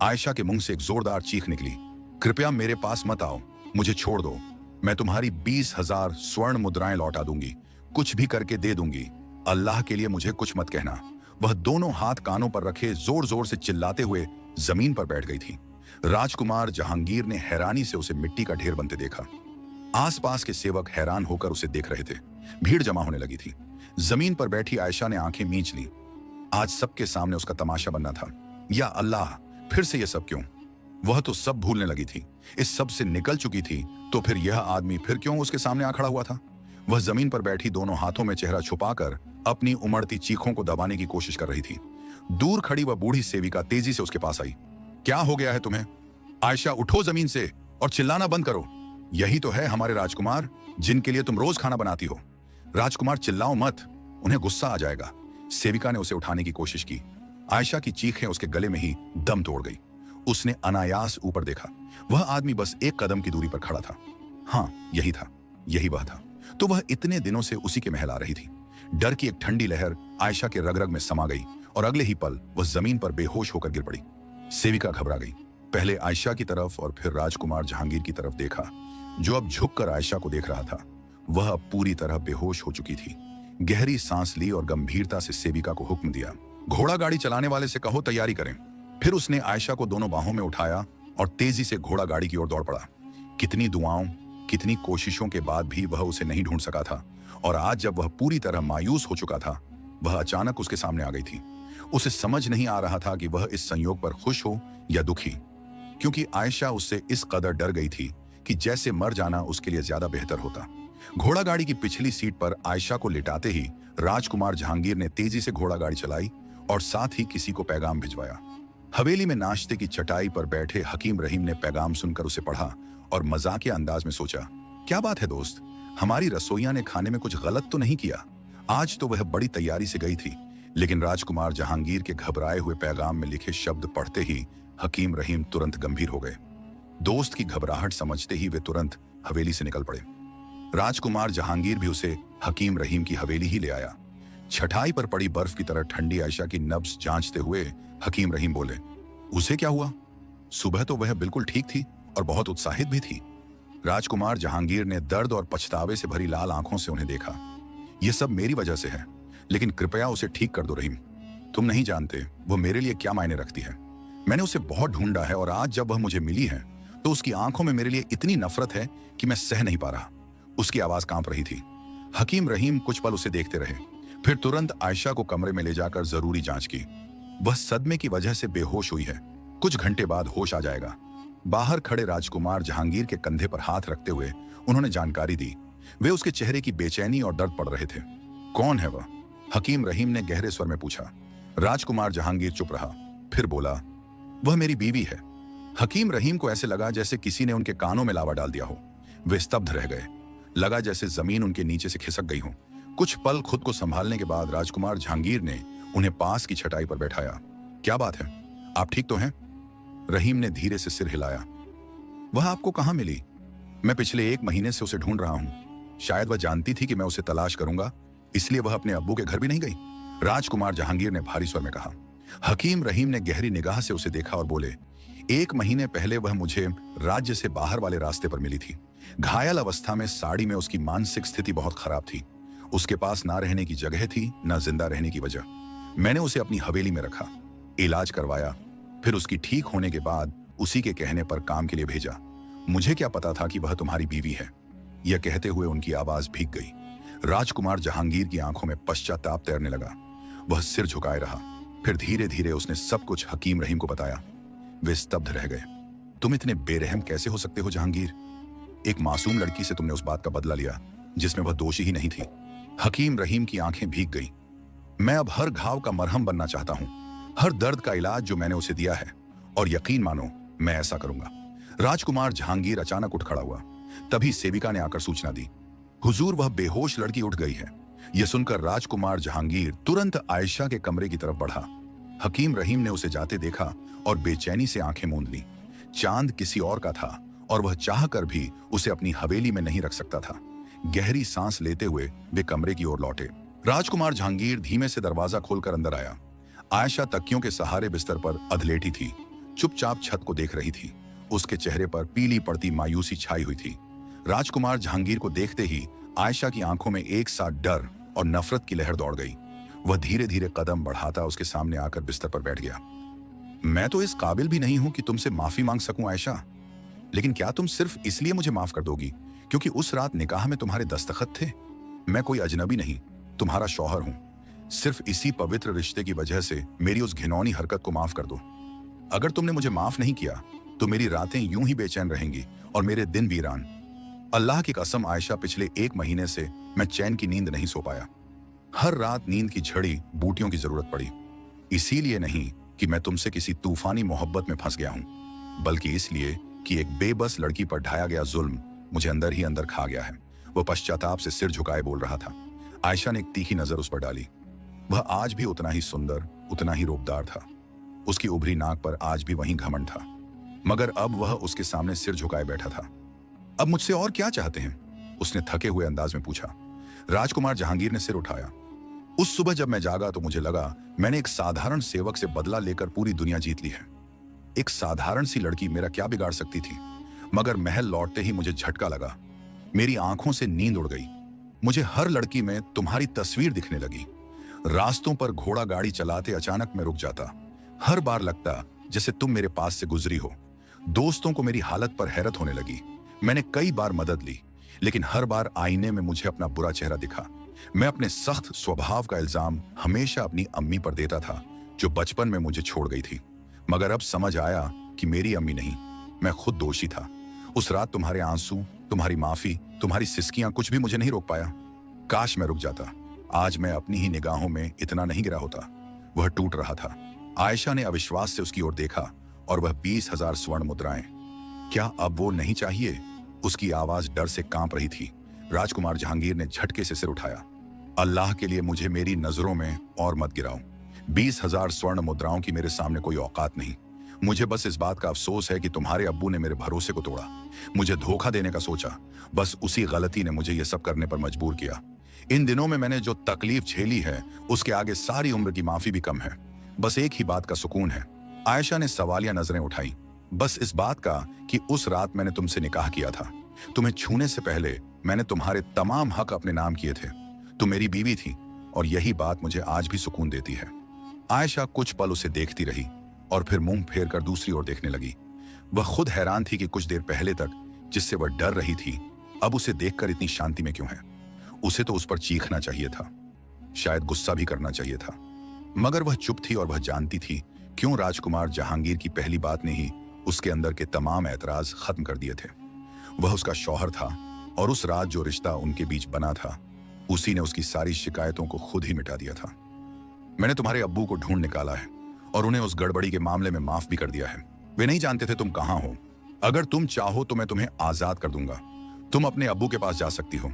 आयशा के मुंह से एक जोरदार चीख निकली। कृपया मेरे पास मत आओ, मुझे छोड़ दो। मैं तुम्हारी 20,000 स्वर्ण मुद्राएं लौटा दूंगी, कुछ भी करके दे दूंगी। अल्लाह के लिए मुझे कुछ मत कहना। वह दोनों हाथ कानों पर रखे जोर जोर से चिल्लाते हुए जमीन पर बैठ गई थी। राजकुमार जहांगीर ने हैरानी से उसे मिट्टी का ढेर बनते देखा। आसपास के सेवक हैरान होकर उसे देख रहे थे। भीड़ जमा होने लगी थी। जमीन पर बैठी आयशा ने आंखें मींच ली। आज सबके सामने उसका तमाशा बनना था। या अल्लाह, फिर से यह सब क्यों? वह तो सब भूलने लगी थी, इस सब से निकल चुकी थी, तो फिर यह आदमी फिर क्यों उसके सामने आ खड़ा हुआ था? वह जमीन पर बैठी दोनों हाथों में चेहरा छुपाकर अपनी उमड़ती चीखों को दबाने की कोशिश कर रही थी। दूर खड़ी वह बूढ़ी सेविका तेजी से उसके पास आई। क्या हो गया है तुम्हें? आयशा, उठो जमीन से और चिल्लाना बंद करो। यही तो है हमारे राजकुमार, जिनके लिए तुम रोज खाना बनाती हो। राजकुमार, चिल्लाओ मत, उन्हें गुस्सा आ जाएगा। सेविका ने उसे उठाने की कोशिश की। आयशा की चीखें उसके गले में ही दम तोड़ गई। उसने अनायास ऊपर देखा। वह आदमी बस एक कदम की दूरी पर खड़ा था। हाँ, यही था, यही वह था। तो वह इतने दिनों से उसी के महल आ रही थी। डर की एक ठंडी लहर आयशा के रग रग में समा गई और अगले ही पल वह जमीन पर बेहोश होकर गिर पड़ी। सेविका घबरा गई। पहले आयशा की तरफ और फिर राजकुमार जहांगीर की तरफ देखा, जो अब झुककर आयशा को देख रहा था। वह अब पूरी तरह बेहोश हो चुकी थी। गहरी सांस ली और गंभीरता से सेविका को हुक्म दिया, घोड़ा गाड़ी चलाने वाले से कहो तैयारी करें। फिर उसने आयशा को दोनों बाहों में उठाया और तेजी से घोड़ा गाड़ी की ओर दौड़ पड़ा। कितनी दुआओं, कितनी कोशिशों के बाद भी वह उसे नहीं ढूंढ सका था। और आज जब वह पूरी तरह मायूस हो चुका था, वह अचानक उसके सामने आ गई थी। उसे समझ नहीं आ रहा था कि वह इस संयोग पर खुश हो या दुखी, क्योंकि आयशा उससे इस कदर डर गई थी कि जैसे मर जाना उसके लिए ज्यादा बेहतर होता। घोड़ा गाड़ी की पिछली सीट पर आयशा को लिटाते ही राजकुमार जहांगीर ने तेजी से घोड़ा गाड़ी चलाई और साथ ही किसी को पैगाम भिजवाया। हवेली में नाश्ते की चटाई पर बैठे हकीम रहीम ने पैगाम सुनकर उसे पढ़ा और मजाकिया अंदाज में सोचा, क्या बात है दोस्त, हमारी रसोइया ने खाने में कुछ गलत तो नहीं किया। आज तो वह बड़ी तैयारी से गई थी, लेकिन राजकुमार जहांगीर के घबराए हुए पैगाम में लिखे शब्द पढ़ते ही हकीम रहीम तुरंत गंभीर हो गए। दोस्त की घबराहट समझते ही वे तुरंत हवेली से निकल पड़े। राजकुमार जहांगीर भी उसे हकीम रहीम की हवेली ही ले आया। छठाई पर पड़ी बर्फ की तरह ठंडी आयशा की नब्ज जांचते हुए हकीम रहीम बोले, उसे क्या हुआ? सुबह तो वह बिल्कुल ठीक थी और बहुत उत्साहित भी थी। राजकुमार जहांगीर ने दर्द और पछतावे से भरी लाल आंखों से उन्हें देखा। यह सब मेरी वजह से है, लेकिन कृपया उसे ठीक कर दो रहीम। तुम नहीं जानते वो मेरे लिए क्या मायने रखती है। मैंने उसे बहुत ढूंढा है और आज जब वह मुझे मिली है तो उसकी आंखों में मेरे लिए इतनी नफरत है कि मैं सह नहीं पा रहा। उसकी आवाज कांप रही थी। हकीम रहीम कुछ पल उसे देखते रहे, फिर तुरंत आयशा को कमरे में ले जाकर जरूरी जांच की। वह सदमे की वजह से बेहोश हुई है, कुछ घंटे बाद होश आ जाएगा। बाहर खड़े राजकुमार जहांगीर के कंधे पर हाथ रखते हुए उन्होंने जानकारी दी। वे उसके चेहरे की बेचैनी और दर्द पढ़ रहे थे। कौन है वह? हकीम रहीम ने गहरे स्वर में पूछा। राजकुमार जहांगीर चुप रहा, फिर बोला, वह मेरी बीवी है। हकीम रहीम को ऐसे लगा जैसे किसी ने उनके कानों में लावा डाल दिया हो। वे स्तब्ध रह गए। लगा जैसे जमीन उनके नीचे से खिसक गई हो। कुछ पल खुद को संभालने के बाद राजकुमार जहांगीर ने उन्हें पास की छटाई पर बैठाया। क्या बात है, आप ठीक तो हैं? रहीम ने धीरे से सिर हिलाया। वह आपको कहां मिली? मैं पिछले 1 महीने से उसे ढूंढ रहा हूं। शायद वह जानती थी कि मैं उसे तलाश करूंगा, इसलिए वह अपने अब्बू के घर भी नहीं गई, राजकुमार जहांगीर ने भारी स्वर में कहा। हकीम रहीम ने गहरी निगाह से उसे देखा और बोले, 1 महीने पहले वह मुझे राज्य से बाहर वाले रास्ते पर मिली थी। घायल अवस्था में साड़ी में उसकी मानसिक स्थिति बहुत खराब थी। उसके पास ना रहने की जगह थी, ना जिंदा रहने की वजह। मैंने उसे अपनी हवेली में रखा, इलाज करवाया, फिर उसकी ठीक होने के बाद उसी के कहने पर काम के लिए भेजा। मुझे क्या पता था कि वह तुम्हारी बीवी है। यह कहते हुए उनकी आवाज भीग गई। राजकुमार जहांगीर की आंखों में पश्चाताप तैरने लगा। वह सिर झुकाए रहा, फिर धीरे धीरे उसने सब कुछ हकीम रहीम को बताया। वे स्तब्ध रह गए। तुम इतने बेरहम कैसे हो सकते हो जहांगीर? एक मासूम लड़की से तुमने उस बात का बदला लिया जिसमें वह दोषी ही नहीं थी। हकीम रहीम की आंखें भीग गई। मैं अब हर घाव का मरहम बनना चाहता हूं, हर दर्द का इलाज जो मैंने उसे दिया है, और यकीन मानो मैं ऐसा करूंगा। राजकुमार जहांगीर अचानक उठ खड़ा हुआ। तभी सेविका ने आकर सूचना दी, हुजूर वह बेहोश लड़की उठ गई है। यह सुनकर राजकुमार जहांगीर तुरंत आयशा के कमरे की तरफ बढ़ा। हकीम रहीम ने उसे जाते देखा और बेचैनी से आंखें मूंद ली। चांद किसी और का था और वह चाहकर भी उसे अपनी हवेली में नहीं रख सकता था। गहरी सांस लेते हुए वे कमरे की ओर लौटे। राजकुमार जहांगीर धीमे से दरवाजा खोलकर अंदर आया। आयशा तकियों के सहारे बिस्तर पर अधलेटी थी, चुपचाप छत को देख रही थी। उसके चेहरे पर पीली पड़ती मायूसी छाई हुई थी। राजकुमार जहांगीर को देखते ही आयशा की आंखों में एक साथ डर और नफरत की लहर दौड़ गई। वह धीरे धीरे कदम बढ़ाता उसके सामने आकर बिस्तर पर बैठ गया। मैं तो इस काबिल भी नहीं हूं कि तुमसे माफी मांग सकूं आयशा, लेकिन क्या तुम सिर्फ इसलिए मुझे माफ कर दोगी क्योंकि उस रात निकाह में तुम्हारे दस्तखत थे? मैं कोई अजनबी नहीं, तुम्हारा शौहर हूं। सिर्फ इसी पवित्र रिश्ते की वजह से मेरी उस घिनौनी हरकत को माफ कर दो। अगर तुमने मुझे माफ नहीं किया तो मेरी रातें यूं ही बेचैन रहेंगी और मेरे दिन वीरान। अल्लाह की कसम आयशा, पिछले 1 महीने से मैं चैन की नींद नहीं सो पाया। हर रात नींद की झड़ी बूटियों की जरूरत पड़ी। इसीलिए नहीं कि मैं तुमसे किसी तूफानी मोहब्बत में फंस गया हूं, बल्कि इसलिए कि एक बेबस लड़की पर ढाया गया जुल्म मुझे अंदर ही अंदर खा गया है। वह पश्चाताप से सिर झुकाए बोल रहा था। आयशा ने एक तीखी नजर उस पर डाली। वह आज भी उतना ही सुंदर, उतना ही रूपदार था। उसकी उभरी नाक पर आज भी वही घमंड था, मगर अब वह उसके सामने सिर झुकाए बैठा था। अब मुझसे और क्या चाहते हैं? उसने थके हुए अंदाज में पूछा। राजकुमार जहांगीर ने सिर उठाया। उस सुबह जब मैं जागा तो मुझे लगा मैंने एक साधारण सेवक से बदला लेकर पूरी दुनिया जीत ली है। एक साधारण सी लड़की मेरा क्या बिगाड़ सकती थी? मगर महल लौटते ही मुझे झटका लगा। मेरी आंखों से नींद उड़ गई। मुझे हर लड़की में तुम्हारी तस्वीर दिखने लगी। रास्तों पर घोड़ा गाड़ी चलाते अचानक मैं रुक जाता। हर बार लगता जैसे तुम मेरे पास से गुजरी हो। दोस्तों को मेरी हालत पर हैरत होने लगी। मैंने कई बार मदद ली, लेकिन हर बार आईने में मुझे अपना बुरा चेहरा दिखा। मैं अपने सख्त स्वभाव का इल्जाम हमेशा अपनी अम्मी पर देता था, जो बचपन में मुझे छोड़ गई थी। मगर अब समझ आया कि मेरी अम्मी नहीं, मैं खुद दोषी था। उस रात तुम्हारे आंसू, तुम्हारी माफी, तुम्हारी सिसकियां कुछ भी मुझे नहीं रोक पाया। काश मैं रुक जाता, आज मैं अपनी ही निगाहों में इतना नहीं गिरा होता। वह टूट रहा था। आयशा ने अविश्वास से उसकी ओर देखा और वह 20,000 स्वर्ण मुद्राएं। क्या अब वो नहीं चाहिए? उसकी आवाज डर से कांप रही थी। राजकुमार जहांगीर ने झटके से सिर उठाया। अल्लाह के लिए मुझे मेरी नजरों में और मत गिराओ। 20,000 स्वर्ण मुद्राओं की मेरे सामने कोई औकात नहीं। मुझे बस इस बात का अफसोस है कि तुम्हारे अब्बू ने मेरे भरोसे को तोड़ा, मुझे धोखा देने का सोचा। बस उसी गलती ने मुझे यह सब करने पर मजबूर किया। इन दिनों में मैंने जो तकलीफ झेली है, उसके आगे सारी उम्र की माफी भी कम है। बस एक ही बात का सुकून है। आयशा ने सवालिया नजरें उठाई। बस इस बात का कि उस रात मैंने तुमसे निकाह किया था। तुम्हें छूने से पहले मैंने तुम्हारे तमाम हक अपने नाम किए थे। तुम मेरी बीवी थी और यही बात मुझे आज भी सुकून देती है। आयशा कुछ पल उसे देखती रही और फिर मुंह फेर कर दूसरी ओर देखने लगी। वह खुद हैरान थी कि कुछ देर पहले तक जिससे वह डर रही थी, अब उसे देखकर इतनी शांति में क्यों है। उसे तो उस पर चीखना चाहिए था, शायद गुस्सा भी करना चाहिए था, मगर वह चुप थी और वह जानती थी क्यों राजकुमार जहांगीर की पहली बात ने ही उसके अंदर के तमाम ऐतराज खत्म कर दिए थे। वह उसका शौहर था और उस रात जो रिश्ता उनके बीच बना था, उसी ने उसकी सारी शिकायतों को खुद ही मिटा दिया था। मैंने तुम्हारे अब्बू को ढूंढ निकाला है और उन्हें उस गड़बड़ी के मामले में माफ भी कर दिया है। वे नहीं जानते थे तुम कहां हो। अगर तुम चाहो तो मैं तुम्हें आजाद कर दूंगा। तुम अपने अब्बू के पास जा सकती हो,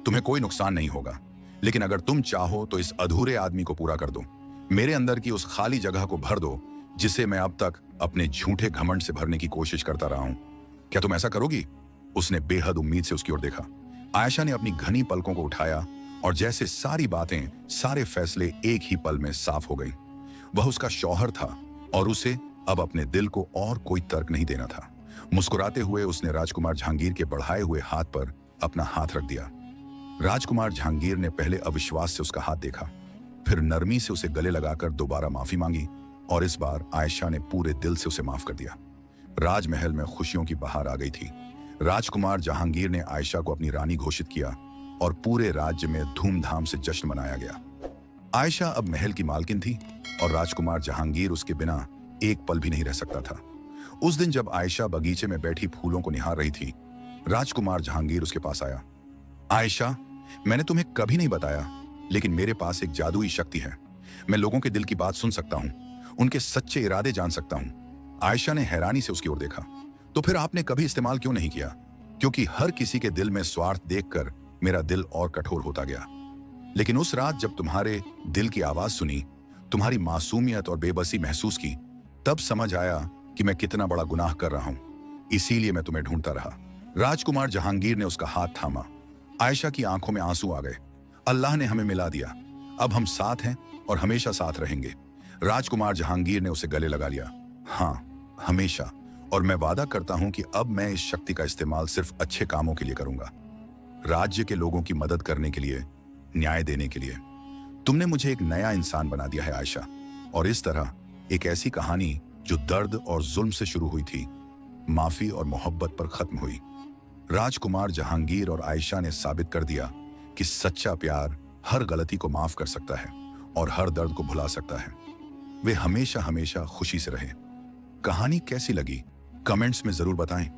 तुम्हें कोई नुकसान नहीं होगा। लेकिन अगर तुम चाहो तो इस अधूरे आदमी को पूरा कर दो, मेरे अंदर की उस खाली जगह को भर दो जिसे मैं अब तक अपने झूठे घमंड से भरने की कोशिश करता रहा हूं। क्या तुम ऐसा करोगी? उसने बेहद उम्मीद से उसकी ओर देखा। आयशा ने अपनी घनी पलकों को उठाया और जैसे सारी बातें, सारे फैसले एक ही पल में साफ हो गई। वह उसका शौहर था और उसे अब अपने दिल को और कोई तर्क नहीं देना था। मुस्कुराते हुए उसने राजकुमार जहांगीर के बढ़ाए हुए हाथ पर अपना हाथ रख दिया। राजकुमार जहांगीर ने पहले अविश्वास से उसका हाथ देखा, फिर नरमी से उसे गले लगाकर दोबारा माफी मांगी और इस बार आयशा ने पूरे दिल से उसे माफ कर दिया। राजमहल में खुशियों की बहार आ गई थी। राजकुमार जहांगीर ने आयशा को अपनी रानी घोषित किया और पूरे राज्य में धूमधाम से जश्न मनाया गया। आयशा अब महल की मालकिन थी और राजकुमार जहांगीर उसके बिना एक पल भी नहीं रह सकता था। उस दिन जब आयशा बगीचे में बैठी फूलों को निहार रही थी, राजकुमार जहांगीर उसके पास आया। आयशा, मैंने तुम्हें कभी नहीं बताया, लेकिन मेरे पास एक जादुई शक्ति है। मैं लोगों के दिल की बात सुन सकता हूँ, उनके सच्चे इरादे जान सकता हूँ। आयशा ने हैरानी से उसकी ओर देखा। तो फिर आपने कभी इस्तेमाल क्यों नहीं किया? क्योंकि हर किसी के दिल में स्वार्थ देखकर मेरा दिल और कठोर होता गया। लेकिन उस रात जब तुम्हारे दिल की आवाज सुनी, तुम्हारी मासूमियत और बेबसी महसूस की, तब समझ आया कि मैं कितना बड़ा गुनाह कर रहा हूं। इसीलिए मैं तुम्हें ढूंढता रहा। राजकुमार जहांगीर ने उसका हाथ थामा। आयशा की आंखों में आंसू आ गए। अल्लाह ने हमें मिला दिया, अब हम साथ हैं और हमेशा साथ रहेंगे। राजकुमार जहांगीर ने उसे गले लगा लिया। हाँ, हमेशा। और मैं वादा करता हूं कि अब मैं इस शक्ति का इस्तेमाल सिर्फ अच्छे कामों के लिए करूंगा, राज्य के लोगों की मदद करने के लिए, न्याय देने के लिए। तुमने मुझे एक नया इंसान बना दिया है आयशा, और इस तरह एक ऐसी कहानी जो दर्द और जुल्म से शुरू हुई थी, माफी और मोहब्बत पर खत्म हुई। राजकुमार जहांगीर और आयशा ने साबित कर दिया कि सच्चा प्यार हर गलती को माफ कर सकता है और हर दर्द को भुला सकता है। वे हमेशा हमेशा खुशी से रहे। कहानी कैसी लगी कमेंट्स में जरूर बताएं।